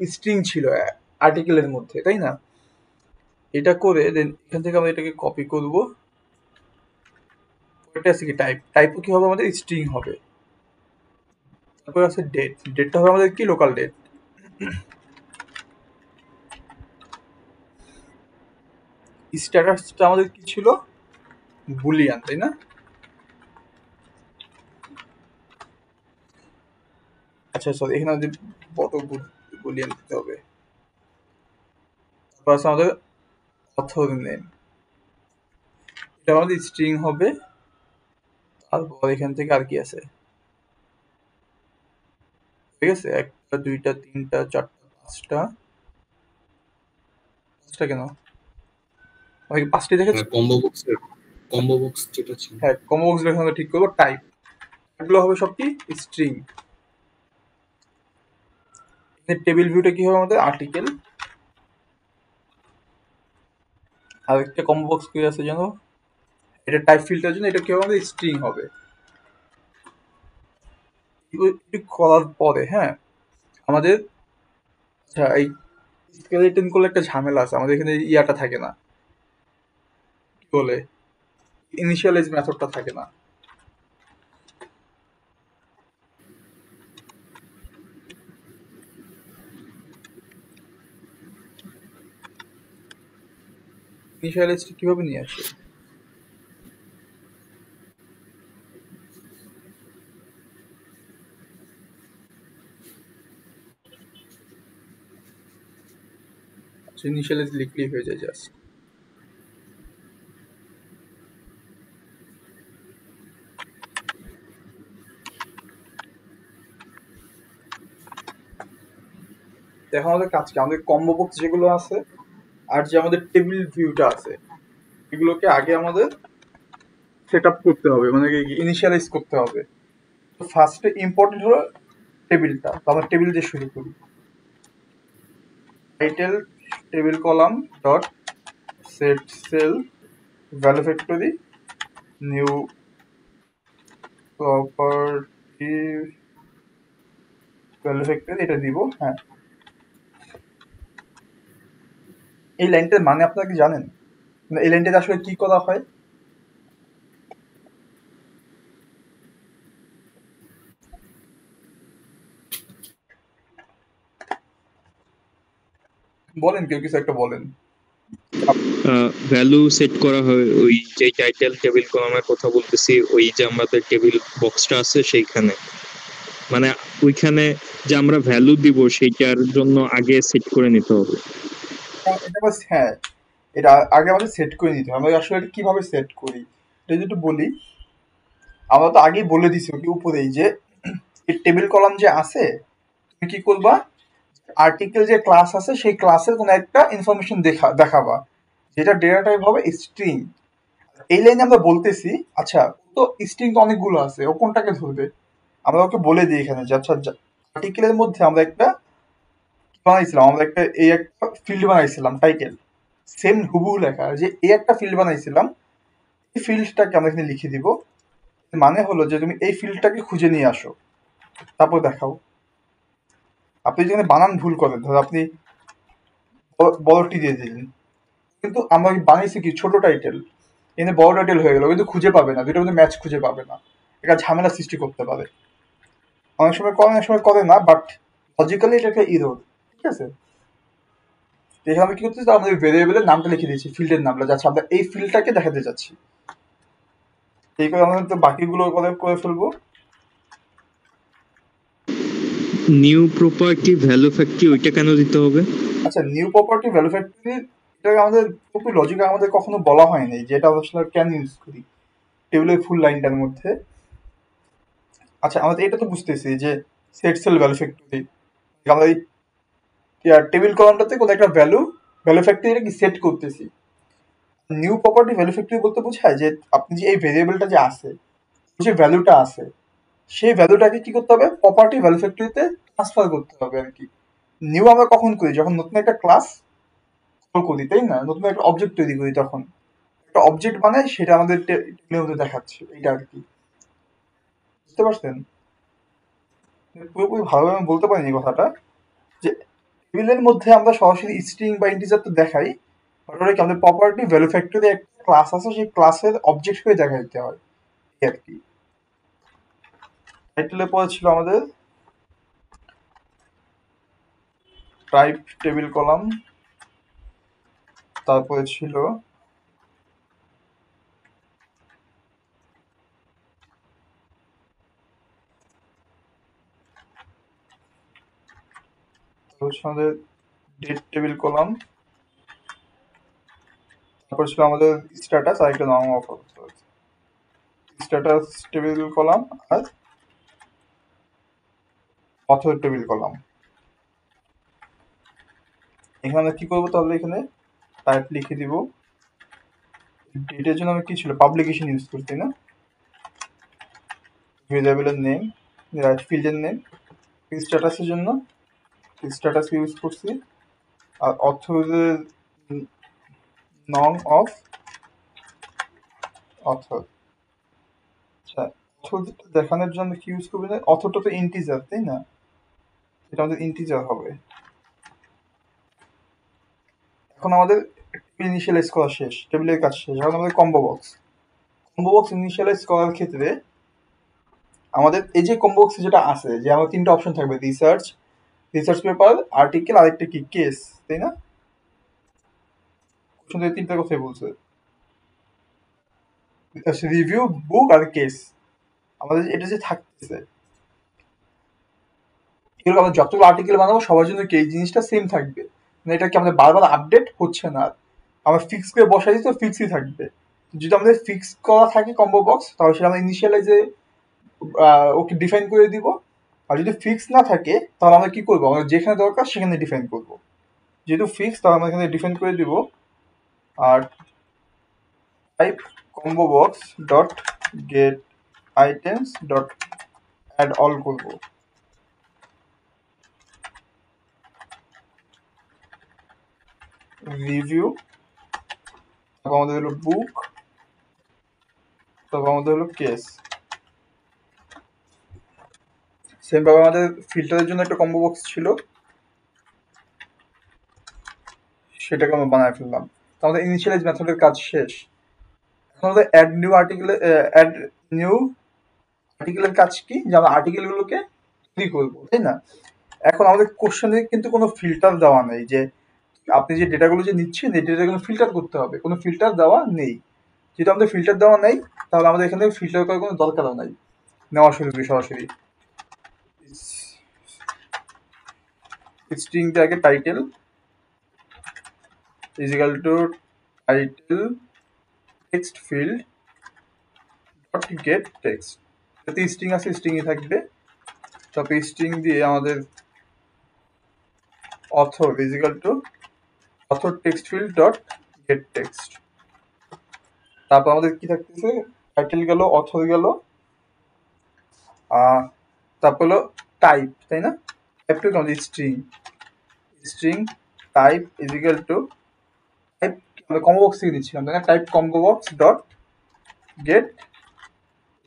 স্ট্রিং ছিল আর্টিকেলের মধ্যে, তাই না? এটা করে দেন এখান থেকে আমরা এটাকে কপি করবো, এটা আছে কি টাইপ, টাইপও কি হবে আমাদের? স্ট্রিং হবে। তারপর আছে ডেট, ডেটটা হবে আমাদের কি? Local date. স্ট্যাটাসটা আমাদের কি ছিল? বুলিয়ান, তাই না? আচ্ছা সরি, এখানে আমাদের বড় বুলিয়ান দিতে হবে। তারপর আছে আমাদের অথর নেম, এটা আমাদের স্ট্রিং হবে। তারপর এখান থেকে আর কি আছে? ঠিক আছে, একটা দুইটা তিনটা চারটা পাঁচটা, পাঁচটা কেন? আমাকে পাঁচটি দেখেছি। কম্বো বক্স যেটা ছিল, হ্যাঁ কম্বো বক্স এখানে আমরা ঠিক করবো। টাইপ, এগুলো হবে সব কি? স্ট্রিং। টেবিল ভিউটা কি হবে আমাদের? আর্টিকেল। আর একটা কম্বো বক্স কি আছে জানো? এটা টাইপ ফিল্টার জন্য, এটা কি হবে আমাদের? স্ট্রিং হবে। করার পরে হ্যাঁ আমাদের, আচ্ছা এই স্কেলেটন করলে একটা ঝামেলা আছে, আমাদের এখানে ইয়াটা থাকে না, কি বলে, ইনিশিয়ালাইজ মেথডটা থাকে না। ইনিশিয়ালাইজটা কিভাবে নিয়ে আসে? ইনিশিয়ালাইজ লিখলেই হয়ে যায় জাস্ট। দেখো আমাদের কাজ কি, আমাদের কম্বো বক্স যেগুলো আছে আর যে আমাদের টেবিল ভিউটা আছে এগুলোকে আগে আমাদের সেট আপ করতে হবে, মানে ইনিশিয়ালাইজ করতে হবে। তো ফার্স্টে ইম্পর্টেন্ট হলো টেবিলটা, তো আমরা টেবিল দিয়ে শুরু করি। Title table column dot set sale value factory new property value factory, এটা দিব। হ্যাঁ, এই লাইনটার মানে আপনারা কি জানেন? এই লাইনটাতে আসলে কি করা হয়? বলেন, কেউ কিছু একটা বলেন। ভ্যালু সেট করা হয় ওই যে টাইটেল টেবিল কলামের কথা বলতেছি, ওই যে আমাদের টেবিল বক্সটা আছে সেইখানে মানে ওইখানে যে আমরা ভ্যালু দিব সেইটার জন্য আগে সেট করে নিতে হবে। এটা বাস হ্যাঁ, এটা আগে আমাদের সেট করে নিতে হবে। আমরা আসলে এটা কিভাবে সেট করি এটা যদি একটু বলি, আমরা তো আগেই বলে দিছি ওকে উপরেই যে এই টেবিল কলাম যে আছে, তুমি কি করবা, আর্টিকেল যে ক্লাস আছে সেই ক্লাসের কোনো একটা ইনফরমেশন দেখাবা, যেটা ডেটা টাইপ হবে স্ট্রিং। এই লাইনে আমরা বলতেছি আচ্ছা তো স্ট্রিং তো অনেকগুলো আছে, ও কোনটাকে ধরবে, আমরা ওকে বলে দিই এখানে যে আচ্ছা আর্টিকেলের মধ্যে আমরা একটা বানাইছিলাম, আমরা একটা এই একটা ফিল্ড বানাইছিলাম টাইটেল, সেম হুবহু লেখা যে এই একটা ফিল্ড বানাইছিলাম, এই ফিল্ডটাকে আমরা এখানে লিখে দিব। মানে হলো যে তুমি এই ফিল্ডটাকে খুঁজে নিয়ে আসো, তারপর দেখাও। আপনি যেখানে বানান ভুল করেন, ধরো আপনি বড়টি দিয়ে দিলেন, কিন্তু আমরা বানিয়েছি কি ছোট টাইটেল, এখানে বড় টাইটেল হয়ে গেল, কিন্তু খুঁজে পাবে না, দুটোর মধ্যে ম্যাচ খুঁজে পাবে না, এটা ঝামেলা সৃষ্টি করতে পারে। অনেক সময় করে, অনেক সময় করে না, বাট লজিক্যালি এটা একটা ইরোর, ঠিক আছে। এখানে আমরা কি করতেছি, আমাদের ভেরিয়েবলের নামটা লিখে দিয়েছি, ফিল্ডের নামটা, যাচ্ছে আমরা এই ফিল্ডটাকে দেখাতে যাচ্ছি। এই করে আমরা তো বাকিগুলো করে ফেলবো। নিউ প্রপার্টি ভ্যালু ফ্যাক্টরি ওইটা কেন দিতে হবে? আচ্ছা, নিউ প্রপার্টি ভ্যালু ফ্যাক্টরি এটা আমাদের পুরোপুরি লজিক আমাদের কখনো বলা হয়নি যে এটা আসলে কেন ইউজ করি টেবিলের ফুল লাইনটার মধ্যে। আচ্ছা, আমাদের এটা তো বুঝতেছি যে সেট সেল ভ্যালু ফ্যাক্টরি, আমরা এই টেবিল কলামটাতে কোনো একটা ভ্যালু ফ্যাক্টরি কি সেট করতেছি। নিউ প্রপার্টি ভ্যালু ফ্যাক্টরি বলতে বোঝায় যে আপনি যে এই ভেরিয়েবলটা যে আছে, যে ভ্যালুটা আছে, সেই ভ্যালুটাকে কি করতে হবে, প্রপার্টি ভ্যালু ফ্যাক্টরিতে ট্রান্সফার করতে হবে আর কি। নিউ আমরা কখন করি, যখন নতুন একটা ক্লাস কল করি, তাই না, নতুন একটা অবজেক্ট তৈরি করি, তখন একটা অবজেক্ট বানাই, সেটা আমাদের টেবিলের মধ্যে দেখাচ্ছে, এইটা আর কি। বুঝতে পারছেন? পুরোপুরি ভালোভাবে আমি বলতে পারিনি কথাটা, যে টেবিলের মধ্যে আমরা সরাসরি স্ট্রিং বা ইন্টিজার তো দেখাই, বাট ওটা কি আমাদের প্রপার্টি ভ্যালু ফ্যাক্টরি একটা ক্লাস আছে, সেই ক্লাসের অবজেক্ট হয়ে দেখাইতে হয় এই আর কি। টাইটেলের পরে ছিল আমাদের টাইপ টেবিল কলাম, তারপরে ছিল আমাদের ডেট টেবিল কলাম, তারপর ছিল আমাদের স্ট্যাটাস, আর একটা নাম অফ স্ট্যাটাস টেবিল কলাম, আর অথর টেবিল কলাম। এখানে আমরা কি করবো তাহলে, এখানে টাইপ লিখে দিব, ডেটের জন্য আমরা কি ছিল পাবলিকেশন ইউজ করছি না, ভেরিয়েবলের নেম, ফিল্ডের নেম, স্ট্যাটাসের জন্য স্ট্যাটাস ইউজ করছি, আর অথরের নং অফ অথর। আচ্ছা, অথর দেখানোর জন্য কি ইউজ করবে, না অথরটা তো ইন্টিজার, তাই না, এটা আমাদের ইন্টিজার হবে। এখন আমাদের ইনিশিয়ালাইজ করা শেষ, টেবিলের কাজ শেষ। এখন আমাদের কম্বো বক্স ইনিশিয়ালাইজ করার ক্ষেত্রে আমাদের এই যে কম্বো বক্সে যেটা আছে, যে আমার তিনটা অপশন থাকবে, রিসার্চ পেপার, আর্টিকেল, আর একটা কি কেস, তাই না, তিনটা কথাই বলছে, রিভিউ, বুক আর কেস। আমাদের এটা যে থাকতেছে, এগুলো আমরা যতগুলো আর্টিকেল বানাবো সবার জন্য কি এই জিনিসটা সেম থাকবে, মানে এটা কি আমাদের বারবার আপডেট হচ্ছে না, আমরা ফিক্স করে বসাই দিই তো ফিক্সই থাকবে। যদি আমাদের ফিক্স করা থাকে কম্বো বক্স, তাহলে সেটা আমরা ইনিশিয়ালাইজে ওকে ডিফাইন করে দিব। আর যদি ফিক্স না থাকে তাহলে আমরা কি করবো, আমরা যেখানে দরকার সেখানে ডিফাইন করব। যেহেতু ফিক্স, তাহলে আমরা এখানে ডিফাইন করে দিব, আর type combo box dot get items dot add all করব। রিভিউ, তারপর আমাদের হলো বুক, তারপর আমাদের হলো কেস। সেম ভাবে আমাদের ফিল্টারের জন্য একটা কম্বো বক্স ছিল, সেটাকে আমরা বানায় ফেললাম। তো আমাদের ইনিশিয়ালাইজ মেথডের কাজ শেষ। এখন আমাদের অ্যাড নিউ আর্টিকেলের কাজ কি, যে আমরা আর্টিকেলগুলোকে তৈরি করবো, তাই না। এখন আমাদের কোশ্চেনে কিন্তু কোনো ফিল্টার দেওয়া নেই, যে আপনি যে ডেটাগুলো যে নিচ্ছেন এই ডেটাগুলো ফিল্টার করতে হবে, কোনো ফিল্টার দেওয়া নেই। যেহেতু আমাদের ফিল্টার দেওয়া নেই, তাহলে আমাদের এখানে ফিল্টার করার কোনো দরকারও নাই, নেওয়া শুরু করি সরাসরি। স্ট্রিং দিয়ে আগে title is equal two title text field dot get text. যাতে স্ট্রিং আছে স্ট্রিংই থাকবে। তারপরে স্ট্রিং দিয়ে আমাদের author is equal two author text field dot get text. তারপর আমাদের কি থাকতেছে, টাইটেল গেল, অথর গেল, তারপর হলো টাইপ, তাই না? টাইপটা কি আমাদের string, string type is equal two type আমরা কম্বো বক্স থেকে দিচ্ছিলাম, তাই না? Type combo box dot get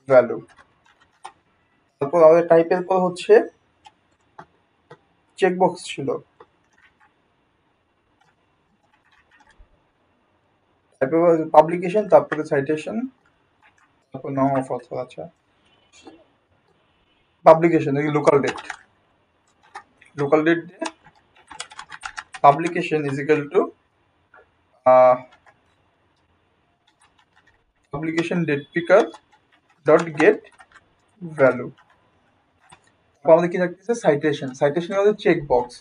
value. তারপর আমাদের টাইপের পর হচ্ছে চেকবক্স ছিল, তারপর পাবলিকেশন, তারপরে সাইটেশন, তারপর নাম অফ অথর। আচ্ছা, publication local date, local date দিয়ে publication is equal to publication date picker dot get value. আমাদের কি থাকতেছে সাইটেশন, সাইটেশন আমাদের চেক বক্স।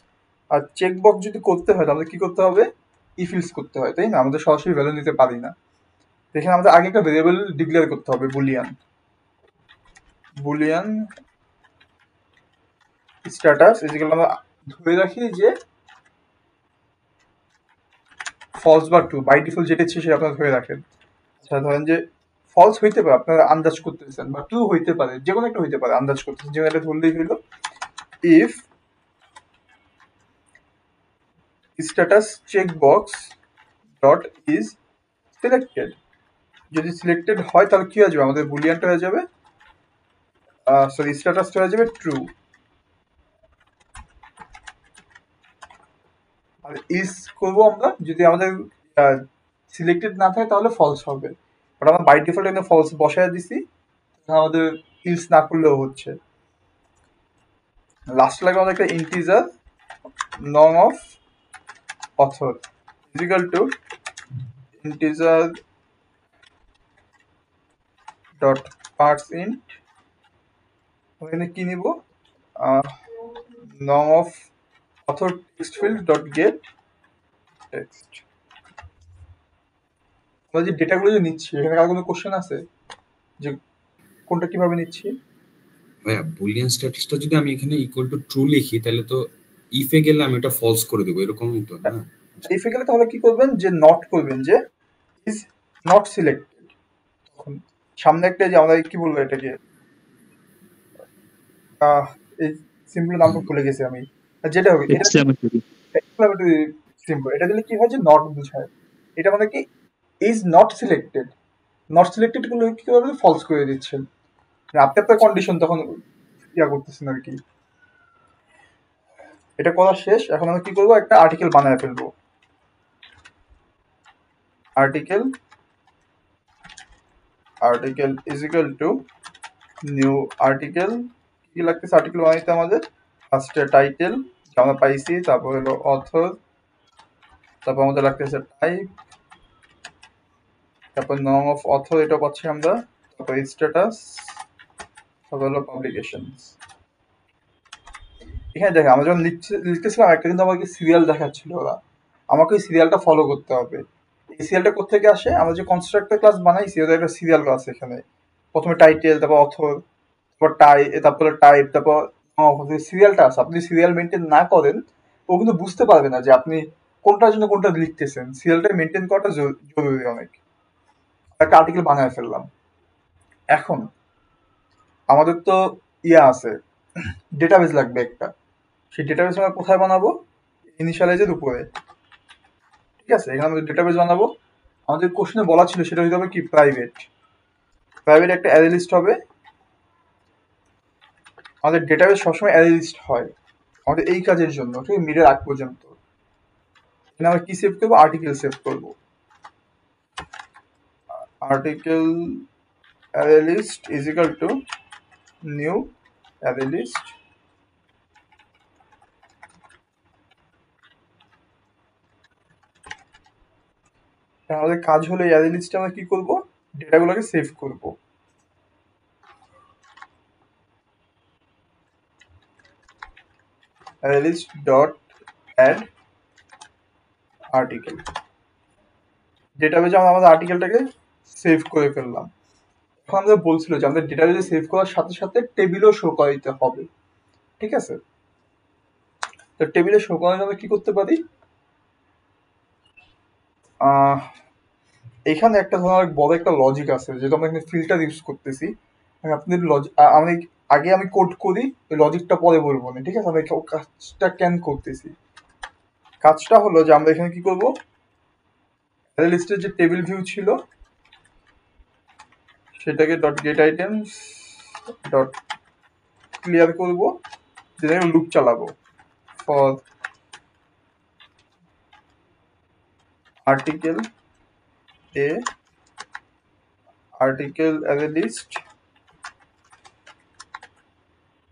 আর চেক বক্স যদি করতে হয় তাহলে কি করতে হবে, ইফ ইলস করতে হয়, তাই না? আমাদের সরাসরি ভ্যালু নিতে পারি না। এখানে আমাদের আগে একটা ভেরিয়েবল ডিক্লেয়ার করতে হবে, Boolean, Boolean status is equal, আমরা ধরে রাখি যে ফলস বা ট্রু, বাই ডিফল্ট যেটা ইচ্ছে সেটা আপনারা ধরে রাখেন। আচ্ছা, ধরেন যে ফলস হইতে পারে, আপনারা আন্দাজ করতেছেন, বা ট্রু হইতে পারে, যে কোনো একটা হইতে পারে, আন্দাজ করতেছেন, যে একটা ধরলেই হইল if status checkbox dot is selected. যদি সিলেক্টেড হয় তাহলে কি হয়ে যাবে, আমাদের বুলিয়ানটা হয়ে যাবে, সরি স্ট্যাটাসটা হয়ে যাবে ট্রু। আর ইজ করবো আমরা, যদি আমাদের সিলেক্টেড না থাকে তাহলে ফলস হবে। বাট আমরা বাই ডিফল্ট এখানে ফলস বসায় দিছি, আমাদের ইলস না করলেও হচ্ছে। লাস্ট লাগে আমাদের একটা ইন্টিজার নং of author is equal to integer dot purse int. এখানে কি নিব, নং of author text field dot get text. আমরা যে ডেটাগুলো যে নিচ্ছি, এখানে আর কোনো কোশ্চেন আছে যে কোনটা কিভাবে নিচ্ছি? ভাইয়া বুলিয়ান স্ট্যাটাসটা যদি আমি এখানে ইকুয়াল টু ট্রু লিখি তাহলে তো ইফে গেলে আমি এটা ফলস করে দেবো, এরকমই তো না? ইফে গেলে তাহলে কি করবেন, যে নট করবেন, যে ইজ নট সিলেক্টেড। তখন সামনে একটা, যে আমরা কি বলবো এটাকে, এই সিম্পল নামটা ভুলে গেছি আমি, যেটা হবে এটা সিম্পল, এটা দিলে কি হয় যে নট বোঝায়। এটা মানে কি is not selected, not selected গুলো কি করবে, ফলস করে দিচ্ছেন, আপনি আপনার কন্ডিশন তখন ইয়া করতেছেন আর কি। এটা করা শেষ, এখন আমরা কি করবো, একটা আর্টিকেল বানায় ফেলবো। Article article is equal to new article. কি লাগতেছে আর্টিকেল বানাইতে আমাদের, ফার্স্টে টাইটেল আমরা পাইছি, তারপর হলো অথর, তারপর আমাদের লাগতেছে টাইপ, তারপর নং অফ অথর এটা পাচ্ছি আমরা, তারপর স্ট্যাটাস, তারপর হলো পাবলিকেশনস। এখানে দেখেন আমরা যখন লিখতেছিলাম একটা কিন্তু আমাকে সিরিয়াল দেখাচ্ছিল ওরা, আমাকে ওই সিরিয়ালটা ফলো করতে হবে। এই সিরিয়ালটা কোথেকে আসে, আমরা যে কনস্ট্রাক্টর ক্লাস বানাইছি ওদের একটা সিরিয়াল আছে এখানে, প্রথমে টাইটেল, তারপর অথর, তারপর তারপরে টাইপ, তারপর সিরিয়ালটা আছে। আপনি সিরিয়াল মেনটেন না করেন ও কিন্তু বুঝতে পারবে না যে আপনি কোনটার জন্য কোনটা লিখতেছেন। সিরিয়ালটা মেনটেন করাটা জরুরি অনেক। একটা আর্টিকেল বানায় ফেললাম। এখন আমাদের তো ইয়া আছে, ডেটাবেস লাগবে একটা, সেই ডেটাবেস আমরা কোথায় বানাবো, ইনিশিয়ালাইজের উপরে, ঠিক আছে? এখানে আমাদের ডেটাবেস বানাবো। আমাদের কোশ্চেনে বলা ছিল সেটা হতে হবে কি, প্রাইভেট, প্রাইভেট একটা অ্যারে লিস্ট হবে। আমাদের ডেটাবেস সবসময় অ্যারে লিস্ট হয় আমাদের এই কাজের জন্য, ঠিক আছে? মিডের আগ পর্যন্ত এখানে আমরা কি সেভ করবো, আর্টিকেল সেভ করবো। Article array list is equal to new array list. আমাদের কাজ হলো এই অ্যারে লিস্টে আমরা কি করব, ডেটাগুলোকে সেভ করব। Array list dot add article. ডেটাবেজে আমরা আমাদের আর্টিকেলটাকে সেভ করে ফেললাম। এখন আমাদের বলছিল যে আমাদের ডেটাবেজে সেভ করার সাথে সাথে টেবিলও শো করাইতে হবে, ঠিক আছে? তো টেবিলে শো করার জন্য কি করতে পারি, এখানে একটা ধরনের বড় একটা লজিক আছে, যেটা আমরা এখানে ফিল্টার ইউজ করতেছি। আপনি আগে আমি কোড করি, ওই লজিকটা পরে বলবো না, ঠিক আছে? আমরা কাজটা কেন করতেছি, কাজটা হলো যে আমরা এখানে কি করবো, অ্যারে লিস্টের যে টেবিল ভিউ ছিল সেটাকে dot get items dot clear করবো, যেটাকে লুপ চালাবো for article A article array list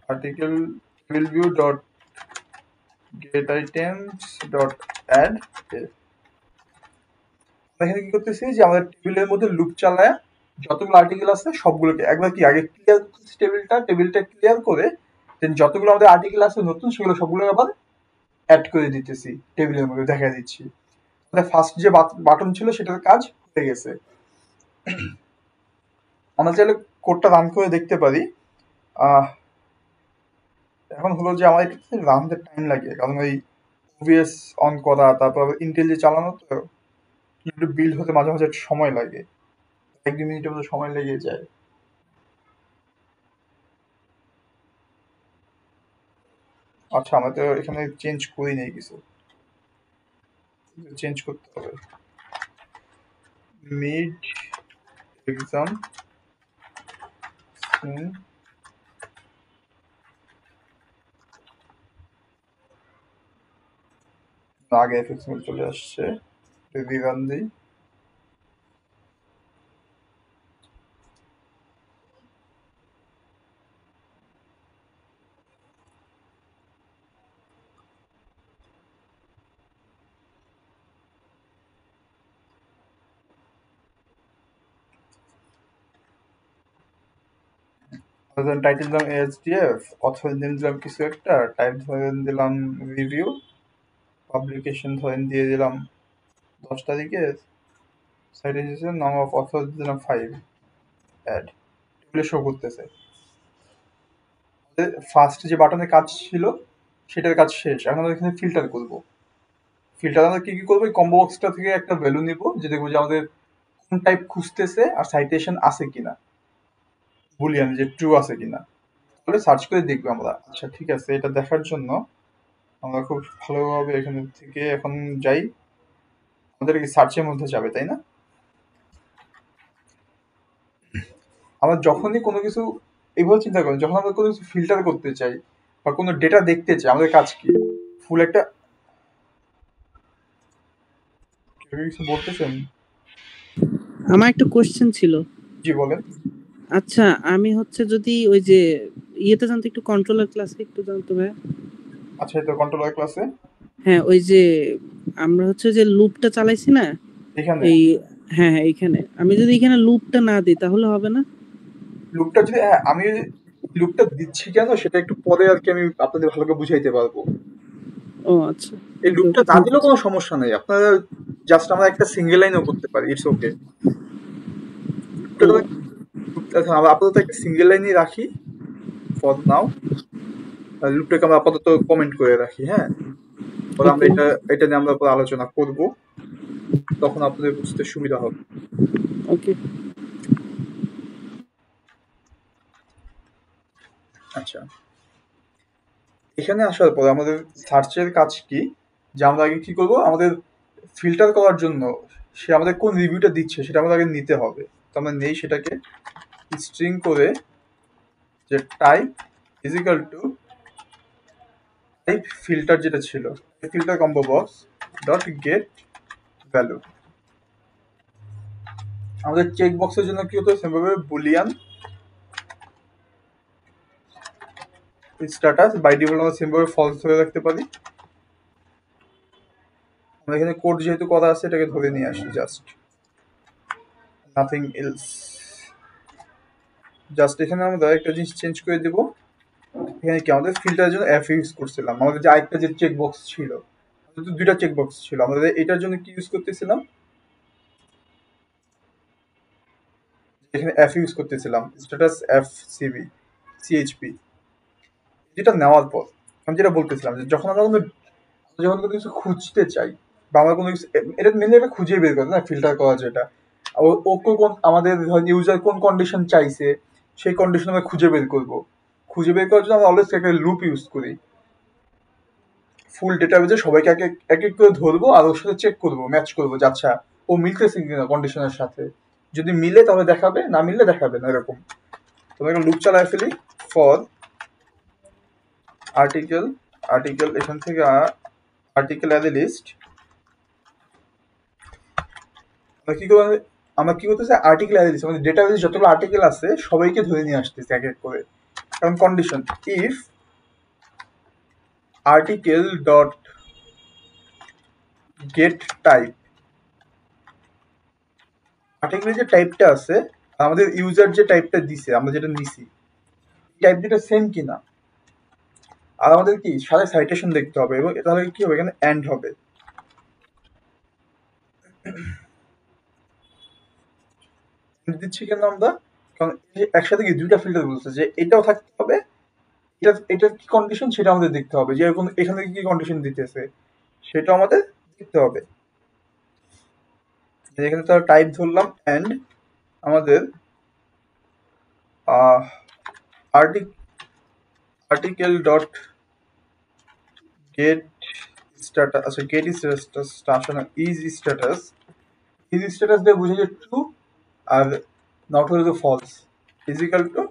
article will view dot get items dot add এখানে কি করতেছি যে আমাদের টেবিলের মধ্যে লুপ চালায় যতগুলো আর্টিকেল আছে সবগুলোকে একবার কি আগে ক্লিয়ার করতেছি, টেবিলটা ক্লিয়ার করে দেন যতগুলো আমাদের আর্টিকেল আছে নতুন সেগুলো সবগুলো আবার অ্যাড করে দিতেছি, টেবিলের মধ্যে দেখা দিচ্ছি। ফার্স্ট যে বাটন ছিল সেটার কাজ হয়ে গেছে। আমরা চাইলে কোডটা রান করে দেখতে পারি। এখন হলো যে আমার এটা রানতে টাইম লাগে, কারণ ওই ওভিএস অন করা, তারপর ইন্টেল যে চালানো, তো একটু বিল্ড হতে মাঝে মাঝে একটু সময় লাগে, 1-2 মিনিটের মতো সময় লেগে যায়। আচ্ছা, আমরা তো এখানে চেঞ্জ করি নাই কিছু, চেঞ্জ করতে হবে। মিড এক্সাম আগে এফএক্সএমএল চলে আসছে, রিরান দিই। টাইটেল দিলাম এইচডিএফ, অথর নেম দিলাম কিছু একটা, টাইপ ধরেন দিলাম রিভিউ, পাবলিকেশন ধরেন দিয়ে দিলাম 10 তারিখে, সাইটেশন নাম অফ অথর দিলাম 5, অ্যাড, এগুলো শো করতেছে। ফার্স্ট যে বাটনের কাজ ছিল সেটার কাজ শেষ। এখন আমরা এখানে ফিল্টার করবো। ফিল্টার আমরা কি করবো, এই কম্বো বক্সটা থেকে একটা ভ্যালু নিব, যে দেখবো যে আমাদের কোন টাইপ খুঁজতেছে আর সাইটেশন আছে কিনা, বুলিয়ান যে ট্রু আছে কিনা, তাহলে সার্চ করে দেখবো আমরা। আচ্ছা ঠিক আছে, এটা দেখার জন্য আমরা খুব ভালোভাবে এখানে থেকে এখন যাই, আমাদের কি সার্চের মধ্যে যাবে, তাই না? আমরা যখনই কোনো কিছু এইভাবে চিন্তা করি, যখন আমরা কোনো কিছু ফিল্টার করতে চাই বা কোনো ডেটা দেখতে চাই, আমাদের কাজ কি, ফুল একটা কিছু বলতেছেন? আমার একটা কোশ্চেন ছিল। জি বলেন। আচ্ছা, আমি হচ্ছে যদি ওই যে ইয়েতে জানতো, একটু কন্ট্রোলার ক্লাসে একটু জানতো ভাই। আচ্ছা, এটা কন্ট্রোলার ক্লাসে, হ্যাঁ, ওই যে আমরা হচ্ছে যে লুপটা চালাইছি না এখানে, এই, হ্যাঁ এইখানে, আমি যদি এখানে লুপটা না দিই তাহলে হবে না? লুপটা যদি, আমি লুপটা দিচ্ছি কেন সেটা একটু পরে আর কি আমি আপনাদের ভালো করে বুঝাইতে পারবো। ও আচ্ছা, এই লুপটা না দিলেও কোনো সমস্যা নেই, আপনারা জাস্ট আমরা একটা সিঙ্গেল লাইনও করতে পারি, ইটস ওকে। আপাতত একটা সিঙ্গেল লাইনই রাখি ফর নাও, লুপটাকে আমরা আপাতত কমেন্ট করে রাখি। হ্যাঁ, পরে আমরা এটা নিয়ে আমরা পরে আলোচনা করব, তখন আপনাদের বুঝতে সুবিধা হবে। ওকে। আচ্ছা, এখানে আসার পর আমাদের সার্চের কাজ কি, যে আমরা আগে কি করব, আমাদের ফিল্টার করার জন্য সে আমাদের কোন রিভিউটা দিচ্ছে সেটা আমাদের আগে নিতে হবে। তো আমরা নেই সেটাকে স্ট্রিং করে, যে type is equal two type filter যেটা ছিল, filter combo box dot get value. আমাদের চেক বক্সের জন্য কি হতো, সেভাবে বুলিয়ান স্ট্যাটাস বাই ডিফল্ট আমরা সিম্বল ফলস ধরে রাখতে পারি। আমরা এখানে কোড যেহেতু করা আছে এটাকে ধরে নিয়ে আসি, জাস্ট নাথিং এলস। জাস্ট এখানে আমরা একটা জিনিস চেঞ্জ করে দেব, এখানে কি আমাদের ফিল্টারের জন্য এফ ইউজ করছিলাম, আমাদের যে আরেকটা যে চেক বক্স ছিল দুইটা চেকবক্স ছিল আমাদের। এটার জন্য কি ইউজ করতেছিলাম, এখানে এফ ইউজ করতেছিলাম, স্ট্যাটাস এফ সিবি সিএইচপি। যেটা নেওয়ার পর আমি যেটা বলতেছিলাম যে যখন আমরা কোনো কিছু খুঁজতে চাই বা আমরা কোনো কিছু, এটা মেনলি এটা খুঁজে বের করতে না, ফিল্টার করা যেটা ও কোন আমাদের ইউজার কোন কন্ডিশন চাইছে সেই কন্ডিশন আমরা খুঁজে বের করবো। খুঁজে বের করার জন্য আমরা অলওয়েজ একটা লুপ ইউজ করি। ফুল ডেটাবেজে সবাইকে এক এক করে ধরবো আর ওর সাথে চেক করবো, ম্যাচ করবো যে আচ্ছা ও মিলতেছে কিনা কন্ডিশনের সাথে। যদি মিলে তাহলে দেখাবে, না মিললে দেখাবে না, এরকম। তোমরা একটা লুপ চালায় ফেলি, ফর আর্টিকেল এখান থেকে আর্টিকেল অ্যাজ এ লিস্ট। আমরা কি করতেছি, আর্টিকেল অ্যাজ এ লিস্ট আমাদের ডেটাবেজে যতগুলো আর্টিকেল আছে সবাইকে ধরে নিয়ে আসতেছে এক এক করে। কারণ condition if article dot get type, আর্টিকেলের যে টাইপটা আছে আমাদের ইউজার যে টাইপটা দিছে, আমরা যেটা নিছি টাইপ দুটো সেম কিনা, আর আমাদের কি সাথে সাইটেশন দেখতে হবে। এবং তাহলে কি হবে, এখানে এন্ড হবে। দিচ্ছি কেন আমরা, কারণ একসাথে কি দুইটা ফিল্টার বলছে যে এটাও থাকতে হবে, এটার কি কন্ডিশন সেটা আমাদের দেখতে হবে, যে এখানে কি কন্ডিশন দিতেছে সেটা আমাদের দেখতে হবে। এখানে তো টাইপ ধরলাম এন্ড, আমাদের আর্টিকেল ডট গেট স্ট্যাটাস, আচ্ছা গেট স্ট্যাটাস আসলে ইজ স্ট্যাটাস দিয়ে বুঝে যে ট্রু আর নট হলে তো ফলস, ইজিক্যাল টু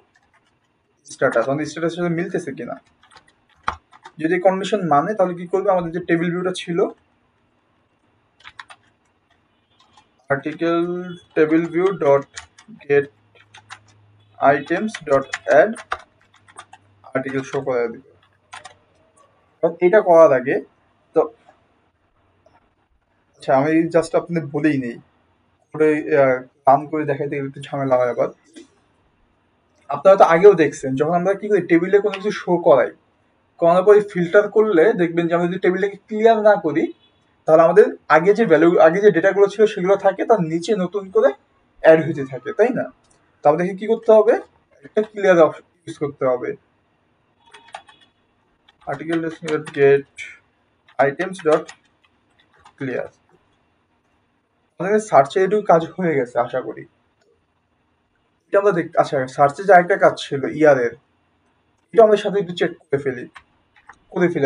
স্ট্যাটাস, আমাদের স্ট্যাটাসের সাথে মিলতেছে কিনা। যদি কন্ডিশন মানে তাহলে কি করবে, আমাদের যে টেবিল ভিউটা ছিল article table view dot get items dot add article show করে দিবে। এটা করার আগে তো আচ্ছা আমি জাস্ট আপনাদের বলেই নেই, করে রান করে দেখাইতে গেলে একটু ঝামেলা হয়। আবার আপনারা তো আগেও দেখছেন যখন আমরা কি করি, টেবিলে কোনো কিছু শো করাই, করানোর পরে ফিল্টার করলে দেখবেন যে আমরা যদি টেবিলটাকে ক্লিয়ার না করি তাহলে আমাদের আগে যে ডেটাগুলো ছিল সেগুলো থাকে, তার নিচে নতুন করে অ্যাড হতে থাকে, তাই না? তো আমাদেরকে কি করতে হবে, একটা ক্লিয়ার অপশন ইউজ করতে হবে। Article dot get items dot clear. আমাদের সার্চে এটুকু কাজ হয়ে গেছে আশা করি। এটা আমরা আচ্ছা সার্চে যে আরেকটা কাজ ছিল ইয়ারের, এটা আমাদের সাথে একটু চেক করে ফেলি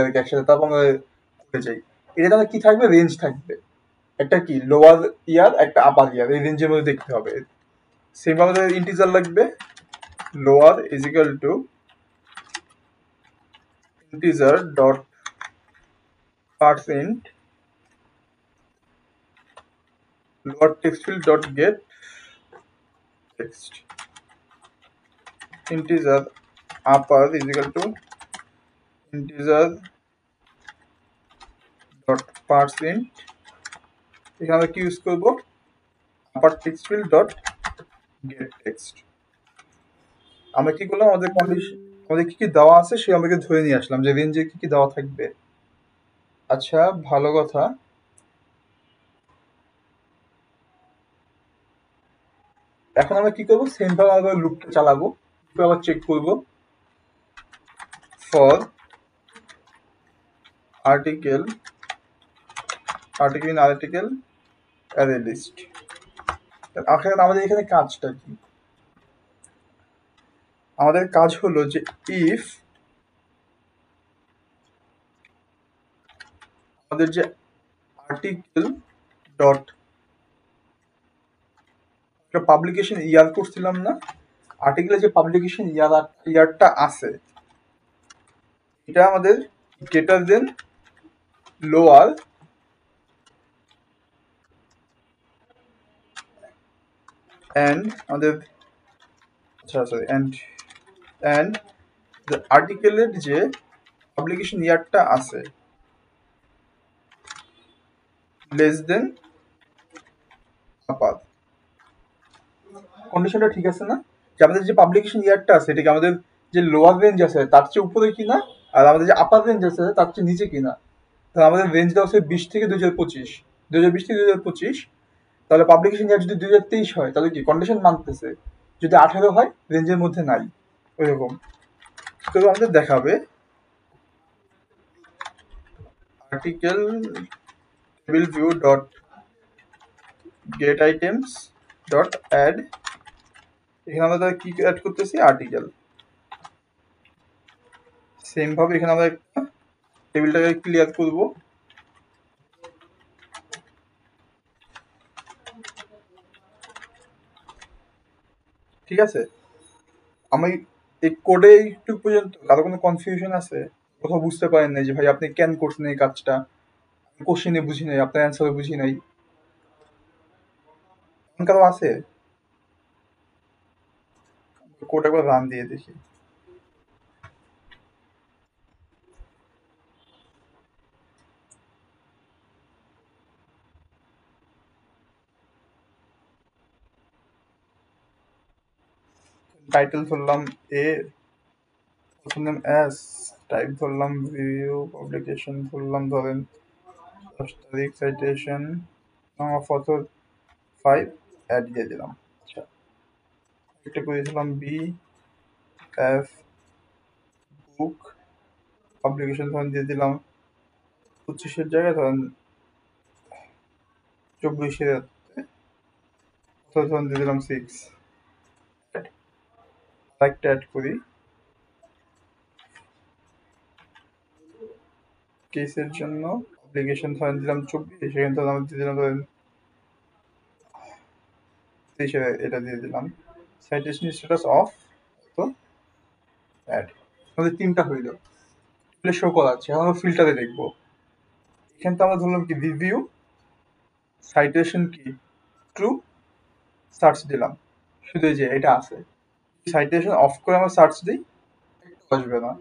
আর কি একসাথে, তারপর আমরা করে যাই। এটা তাহলে কি থাকবে, রেঞ্জ থাকবে, একটা কি লোয়ার ইয়ার একটা আপার ইয়ার, এই রেঞ্জের মধ্যে দেখতে হবে। সেম আমাদের ইন্টিজার লাগবে, lower is equal to integer dot percent lower text field dot get text, integer upper is equal to integer dot percent, এখানে আমরা কি ইউজ করবো, upper text field dot get text. আমরা কি করলাম, আমাদের কন্ডিশন আমাদের কি কি দেওয়া আছে সে আমাকে ধরে নিয়ে আসলাম যে রেঞ্জে কি কি দেওয়া থাকবে। আচ্ছা ভালো কথা, এখন আমরা কি করবো, সেম ভাবে আবার লুপটা চালাবো, আবার চেক করবো ফর আর্টিকেল অ্যারে লিস্ট। আমাদের এখানে কাজটা কি, আমাদের কাজ হলো যে ইফ আমাদের যে আর্টিকেল ডট পাবলিকেশন ইয়ার করছিলাম না, আর্টিকেলের যে পাবলিকেশন ইয়ারটা আছে এটা আমাদের গ্রেটার দেন লোয়ার and আমাদের and the আর্টিকেলের যে পাবলিকেশন ইয়ারটা আছে লেস দেন আপার। কন্ডিশনটা ঠিক আছে না, যে আমাদের যে পাবলিকেশন ইয়ারটা আছে এটাকে আমাদের যে লোয়ার রেঞ্জ আছে তার চেয়ে উপরে কিনা, আর আমাদের যে আপার রেঞ্জ আছে তার চেয়ে নিচে কিনা। তাহলে আমাদের রেঞ্জ দেওয়া আছে 20 থেকে 2025, 2020 থেকে 2025। তাহলে পাবলিকেশন ইয়ার যদি 2023 হয় তাহলে কি কন্ডিশন মানতেছে, যদি 18 হয় রেঞ্জের মধ্যে নাই, ওইরকম। তো আমাদের দেখাবে article table view dot get items dot add, এখানে আমরা কি অ্যাড করতেছি, আর্টিকেল। সেম ভাবে এখানে আমরা একটা টেবিলটাকে ক্লিয়ার করব। ঠিক আছে, আমি এই কোডে একটু পর্যন্ত কারো কোনো কনফিউশন আছে, কোথাও বুঝতে পারেন নাই যে ভাই আপনি কেন করছেন এই কাজটা, কোশ্চেনে বুঝি নাই, আপনার অ্যান্সারে বুঝি নাই, কারো আছে? কোড একবার রান দিয়ে দেখি। টাইটেল ধরলাম এ, প্রথম নাম এস, টাইপ ধরলাম ভিউ, পাবলিকেশন ধরলাম ধরেন 10 তারিখ, সাইটেশন অথর 5, অ্যাড দিয়ে দিলাম। আচ্ছা, একটা করে দিলাম বি এফ বুক, পাবলিকেশন ধরেন দিয়ে দিলাম 25-এর জায়গায় ধরেন 24-এর, অথর ধরেন দিয়ে দিলাম 6। আরেকটা অ্যাড করি, কেসের জন্য পাবলিকেশন ধরেন দিলাম 24, সেখানে ধরেন আমরা দিয়ে দিলাম ধরেন 23, এটা দিয়ে দিলাম। সাইটেশন স্ট্যাটাস অফ, তো অ্যাড, আমাদের 3টা হইল, শো করা আছে। এখন আমরা ফিল্টারে দেখবো, এখানে তো আমরা ধরলাম কি রিভিউ, সাইটেশন কি ট্রু, সার্চ দিলাম, শুধু যে এটা আছে। সাইটেশন অফ করে আমরা সার্চ দিই, আসবে না।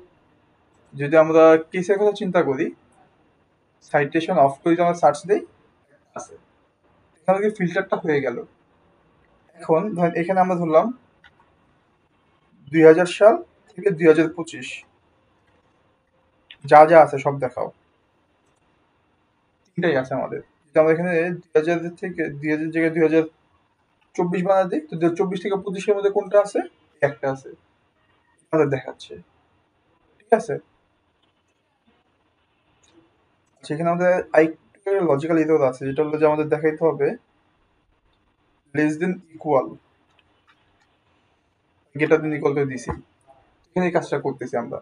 যদি আমরা কেসের কথা চিন্তা করি, সাইটেশন অফ করে যদি আমরা সার্চ দিই, আছে। এখানে ফিল্টারটা হয়ে গেল। এখন ধরেন এখানে আমরা ধরলাম 2000 সাল থেকে 2025, যা যা আছে সব দেখাও, 3টাই আছে আমাদের। যদি আমরা এখানে 2000 থেকে 2000 জায়গায় 2024 বানা দিই, তো 2024 থেকে 25-এর মধ্যে কোনটা আছে, একটা আছে, আমাদের দেখাচ্ছে। ঠিক আছে, সেখানে আমাদের আরেকটা লজিক্যাল ইরর আছে, যেটা হলো যে আমাদের দেখাইতে হবে less than equal, greater than equal করে দিছি, এখানে এই কাজটা করতেছি আমরা।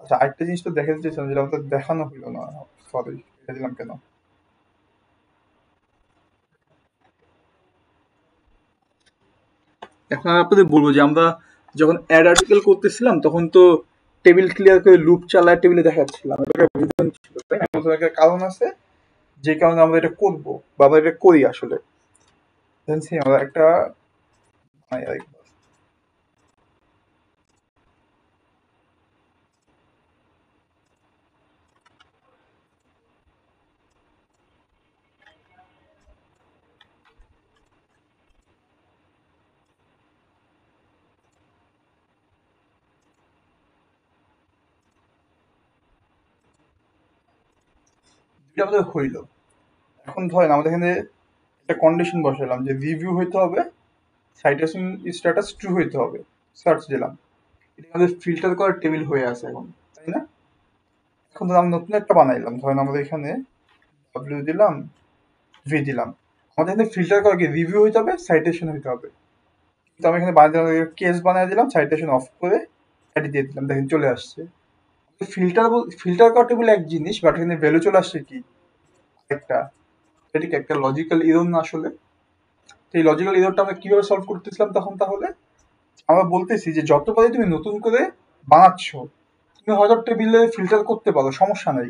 আচ্ছা, আরেকটা জিনিস তো দেখাতে চাইছিলাম, যেটা আমাদের দেখানো হলো না, সরি, এটা দিলাম কেন। এখন আপনাদের বলবো যে আমরা যখন অ্যাড আর্টিকেল করতেছিলাম তখন তো টেবিল ক্লিয়ার করে লুপ চালায় টেবিলে দেখাচ্ছিলাম, এটা রিজন ছিল, তাই না? একটা কারণ আছে যে কারণে আমরা এটা করবো বা আমরা এটা করি আসলে। আমরা একটা আমাদের হইল। এখন ধরেন আমাদের এখানে একটা কন্ডিশন বসালাম যে রিভিউ হইতে হবে, সাইটেশন স্ট্যাটাস ট্রু হইতে হবে, সার্চ দিলাম, এটা আমাদের ফিল্টার করার টেবিল হয়ে আছে এখন, তাই না? এখন ধর আমি নতুন একটা বানাইলাম, ধরেন আমাদের এখানে ডাব্লিউ দিলাম, ভি দিলাম, আমাদের এখানে ফিল্টার করা কি রিভিউ হইতে হবে, সাইটেশন হইতে হবে। কিন্তু আমি এখানে বানিয়ে দিলাম, কেস বানিয়ে দিলাম, সাইটেশন অফ করে অ্যাড দিয়ে দিলাম, দেখেন চলে আসছে। ফিল্টার করা টেবিল এক জিনিস, বাট এখানে ভ্যালু চলে আসছে কি একটা, এটা কি একটা লজিক্যাল ইরর না আসলে? এই লজিক্যাল ইররটা আমরা কিভাবে সলভ করতেছিলাম তখন? তাহলে আমরা বলতেছি যে যতবারই তুমি নতুন করে বানাচ্ছ, তুমি হয়তো টেবিলে ফিল্টার করতে পারো, সমস্যা নাই।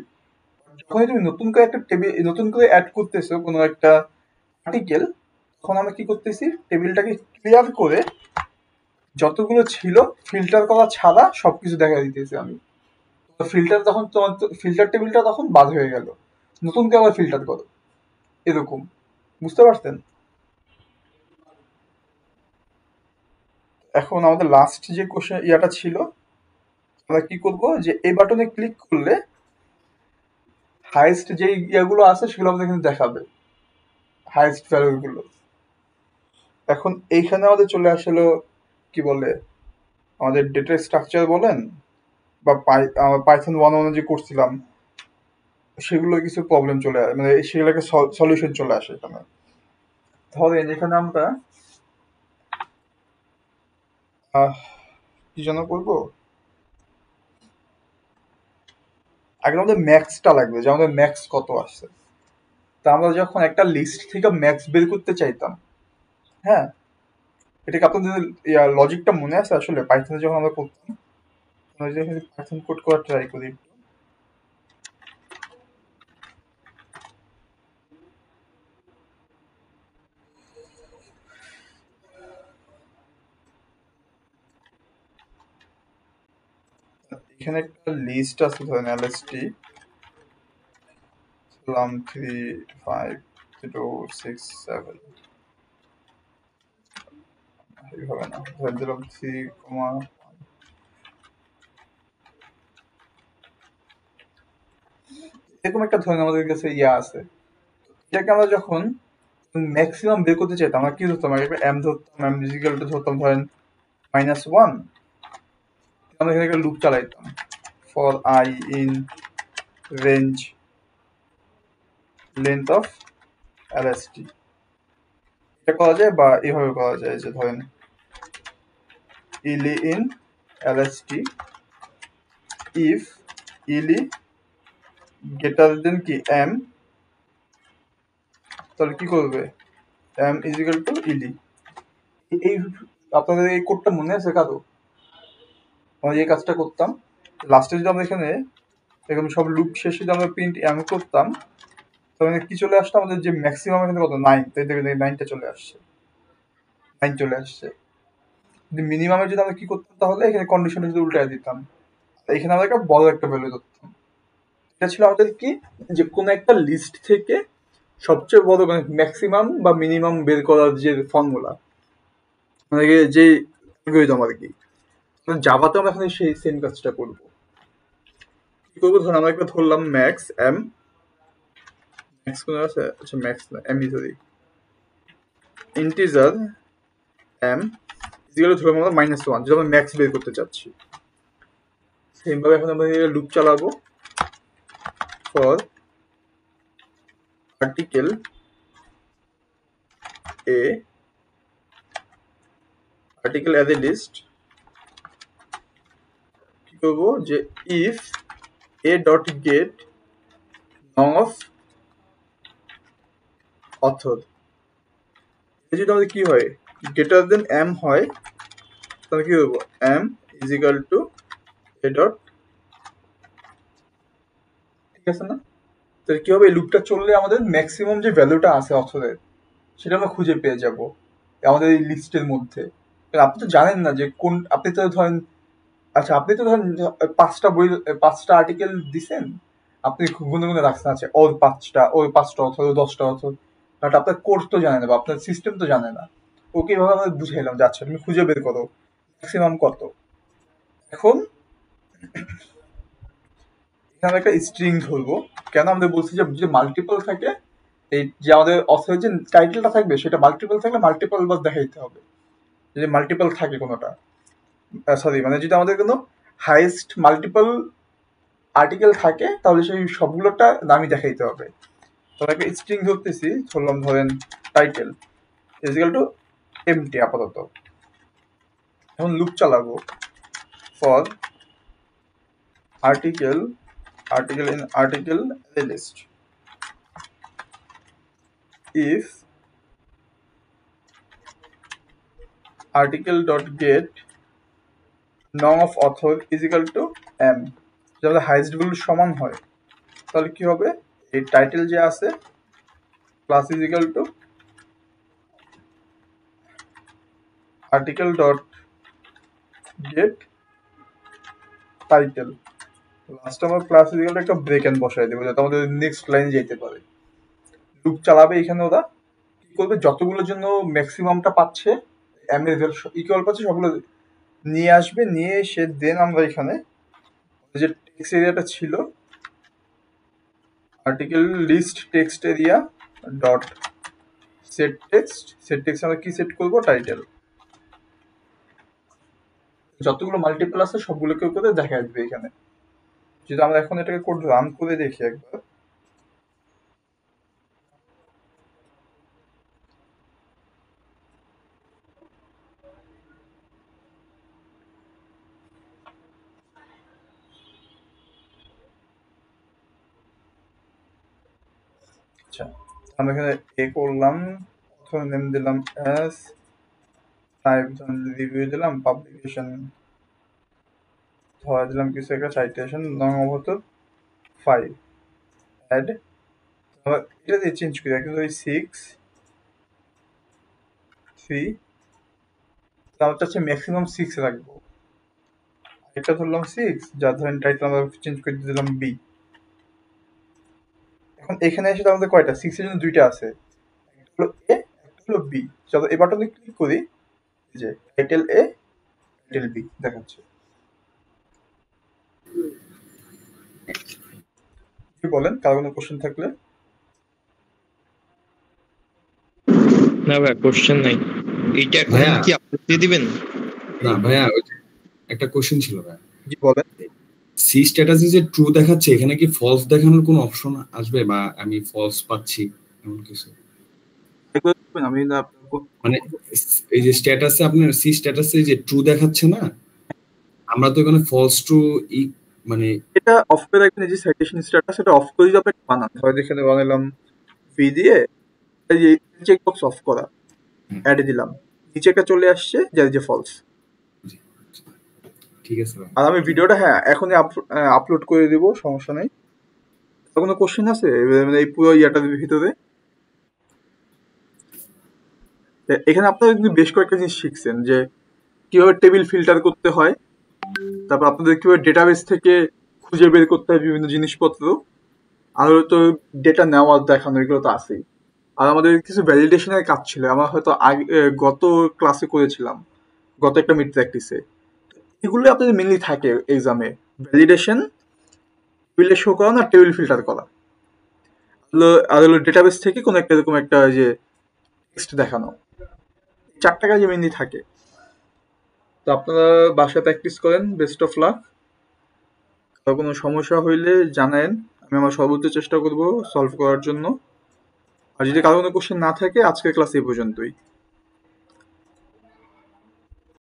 যখনই তুমি নতুন করে একটা টেবিল নতুন করে অ্যাড করতেছো কোনো একটা আর্টিকেল, তখন আমরা কি করতেছি, টেবিলটাকে ক্লিয়ার করে যতগুলো ছিল ফিল্টার করা ছাড়া সবকিছু দেখা দিতেছি আমি। ফিল্টার তখন তোমার ফিল্টার টেবিলটা তখন বাদ হয়ে গেল, নতুন করে আবার ফিল্টার করো, এরকম। বুঝতে পারছেন? এখন আমাদের লাস্ট যে কোশ্চেন ইয়াটা ছিল, আমরা কি করব, যে এই বাটনে ক্লিক করলে হাইয়েস্ট যে ইয়াগুলো আছে সেগুলো আমাদের এখানে দেখাবে, হাইয়েস্ট ভ্যালুগুলো। এখন এইখানে আমাদের চলে আসলো কি বলে আমাদের ডেটা স্ট্রাকচার বলেন বা পাইথন 1 যে করছিলাম সেগুলো কিছু প্রবলেম চলে আসে, মানে সেগুলোকে সলিউশন চলে আসে এখানে। ধরেন এখানে আমরা কি যেন করবো, আগে আমাদের ম্যাক্সটা লাগবে যে আমাদের ম্যাক্স কত আসছে। তা আমরা যখন একটা লিস্ট থেকে ম্যাক্স বের করতে চাইতাম, হ্যাঁ, এটাকে আপনাদের লজিকটা মনে আছে আসলে পাইথনে যখন আমরা করতাম? পাইথন কোড করা ট্রাই করি। এখানে একটা লিস্ট আছে, ধরেন lst 35067 এইভাবে না, ধরেন দিলাম 3, এরকম একটা ধরেন আমাদের কাছে আছে। এটাকে আমরা যখন ম্যাক্সিমাম বের করতে চাইতাম আমরা কি ধরতাম, এম ধরতাম, এম ইজিক্যাল টু ধরতাম ধরেন -1, আমরা এখানে একটা লুপ চালাইতাম for I in range length of lst। এটা করা যায় বা এভাবে করা যায় যে ধরেন ili in lst if ili greater than কি m, তাহলে কি করবে m is equal to ili। এই আপনাদের এই কোডটা মনে আছে কারো? আমরা এই কাজটা করতাম লাস্টে, যদি আমরা এখানে এরকম সব লুপ শেষে যদি আমরা প্রিন্ট m করতাম তাহলে কি চলে আসতো আমাদের যে ম্যাক্সিমাম এখানে কত 9, তাই দেখেন 9টা চলে আসছে, 9 চলে আসছে। যদি মিনিমামে যদি আমরা কি করতাম তাহলে এখানে কন্ডিশনে যদি উল্টায় দিতাম, এখানে আমরা একটা বড় একটা ভ্যালু ধরতাম। এটা ছিল আমাদের কি যে কোনো একটা লিস্ট থেকে সবচেয়ে বড় মানে ম্যাক্সিমাম বা মিনিমাম বের করার যে ফর্মুলা, মানে যে অ্যালগরিদম আর কি। জাভাতে আমরা এখানে সেই সেম কাজটা করবো। কি করবো, ধরুন আমরা একটা ধরলাম ম্যাক্স এম, ম্যাক্স কোন আছে, আচ্ছা ম্যাক্স না এম ধরি, ইন্টিজার এম ইজিক্যাল ধরলাম আমরা -1, যেটা আমরা ম্যাক্স বের করতে চাচ্ছি। সেম ভাবে এখন আমরা লুপ চালাবো for article a, article as a list. কি করবো যে ইফ এ ডট গেট নং অফ অথর, যদি আমাদের কি হয় গ্রেটার দেন এম হয় তাহলে কি করবো M is equal to a dot, ঠিক আছে না? তাহলে কি হবে, এই লুপটা চললে আমাদের ম্যাক্সিমাম যে ভ্যালুটা আছে অথরের সেটা আমরা খুঁজে পেয়ে যাব আমাদের এই লিস্টের মধ্যে। আপনি তো জানেন না যে কোন, আপনি তো ধরেন আচ্ছা আপনি তো ধরেন 5টা বই 5টা আর্টিকেল দিছেন, আপনি গুনে গুনে রাখছেন আছে ওর 5টা অথর 10টা অথর, বাট আপনার কোর্স তো জানে না বা আপনার সিস্টেম তো জানে না। ওকে এভাবে আমরা বুঝাইলাম যে আচ্ছা তুমি খুঁজে বের করো ম্যাক্সিমাম কত। এখন এখানে একটা স্ট্রিং ধরবো, কেন আমাদের বলছি যে যদি মাল্টিপল থাকে, এই যে আমাদের অথরের যে টাইটেলটা থাকবে সেটা মাল্টিপল থাকলে মাল্টিপল বাস দেখাইতে হবে, যদি মাল্টিপল থাকে কোনোটা, সরি মানে যদি আমাদের কোনো হাইয়েস্ট মাল্টিপল আর্টিকেল থাকে তাহলে সেই সবগুলোটা নামই দেখাইতে হবে। তো একটা স্ট্রিং ধরতেছি, ধরলাম ধরেন টাইটেল ইজিক্যাল টু এমটি আপাতত। এখন লুপ চালাবো for article in article a list if article dot get nong of author is equal to m, যদি হাইয়েস্ট ভ্যালু সমান হয় তাহলে কি হবে, এই টাইটেল যে আছে plus is equal two article dot gate title, লাস্টে আমরা ক্লাস ইজ ইকুয়াল টু একটা ব্রেক এন্ড বসাই দেবো যাতে আমাদের নেক্সট লাইনে যেতে পারে। লুপ চালাবে এখানে ওরা কি করবে, যতগুলোর জন্য ম্যাক্সিমামটা পাচ্ছে এম এর ইকুয়াল পাচ্ছে সবগুলো নিয়ে আসবে, নিয়ে এসে দেন আমরা এখানে যে টেক্সট এরিয়াটা ছিল article list text area dot set text আমরা কি সেট করবো? টাইটেল। যতগুলো মাল্টিপল আছে সবগুলোকে করে দেখা যাবে এখানে। যদি আমরা এখন এটাকে কোড রান করে দেখি একবার, আচ্ছা আমরা এখানে এ করলাম, অথর নেম দিলাম এস, টাইপ রিভিউ দিলাম, পাবলিকেশন ধরা দিলাম কিছু একটা, সাইটেশন নং অবত 5 অ্যাড, এটা দিয়ে চেঞ্জ করি একটু 6 3, তাহলে হচ্ছে ম্যাক্সিমাম 6 রাখবো। এটা ধরলাম 6, যা ধরেন টাইটেল আমরা চেঞ্জ করে দিলাম বি। এখন এখানে এসে আমাদের কয়টা 6 এর জন্য দুইটা আছে, একটা হলো এ একটা হলো বি। চলো এই বাটনে ক্লিক করি, যে টাইটেল এ টাইটেল বি দেখাচ্ছে। কি বলেন, কারো কোনো কোশ্চেন থাকলে? না ভাই কোশ্চেন নাই। এইটা এখন ভাইয়া। কি আপলোড দিয়ে দিবেন? না ভাইয়া, ওই যে একটা কোশ্চেন ছিল ভাইয়া, জি বলেন। সি স্ট্যাটাসে যে ট্রু দেখাচ্ছে এখানে কি ফলস দেখানোর কোনো অপশন আসবে, বা আমি ফলস পাচ্ছি এমন কিছু? আমি না মানে এই যে স্ট্যাটাসে আপনার সি স্ট্যাটাসে যে ট্রু দেখাচ্ছে না, আমরা তো এখানে ফলস ট্রু মানে এটা অফ করে রাখবেন। এই যে সাইটেশন স্ট্যাটাস এটা অফ করে দিয়ে আপনাকে বানান হয়। এখানে বানালাম ভি দিয়ে, এই যে চেক বক্স অফ করা, অ্যাড দিলাম, নিচে একটা চলে আসছে যে ফলস। ঠিক আছে ভাই। আর আমি ভিডিওটা এখনই আপলোড করে দিব, সমস্যা নেই। কোনো কোশ্চেন আছে মানে এই পুরো ইয়াটার ভিতরে? এখানে আপনারা কিন্তু বেশ কয়েকটা জিনিস শিখছেন, যে কিভাবে টেবিল ফিল্টার করতে হয়, তারপর আপনাদের কিভাবে ডেটাবেস থেকে খুঁজে বের করতে হয় বিভিন্ন জিনিসপত্র, আর তো ডেটা নেওয়া দেখানো, এগুলো তো আছেই। আর আমাদের কিছু ভ্যালিডেশনের কাজ ছিল, আমরা হয়তো আগে গত ক্লাসে করেছিলাম, গত একটা মিড প্র্যাকটিসে। এগুলো আপনাদের মেনলি থাকে এক্সামে, ভ্যালিডেশন, টেবিলে শো করা না টেবিল ফিল্টার করা, আর হলো ডেটাবেস থেকে কোনো একটা এরকম একটা যে টেক্সট দেখানো, 4টা কাজে মেনলি থাকে। তো আপনারা বাসায় প্র্যাকটিস করেন। Best of luck. কোনো সমস্যা হইলে জানায়েন, আমি আমার সর্বোচ্চ চেষ্টা করব সলভ করার জন্য। আর যদি কারো কোনো কোশ্চেন না থাকে, আজকের ক্লাস এই পর্যন্তই।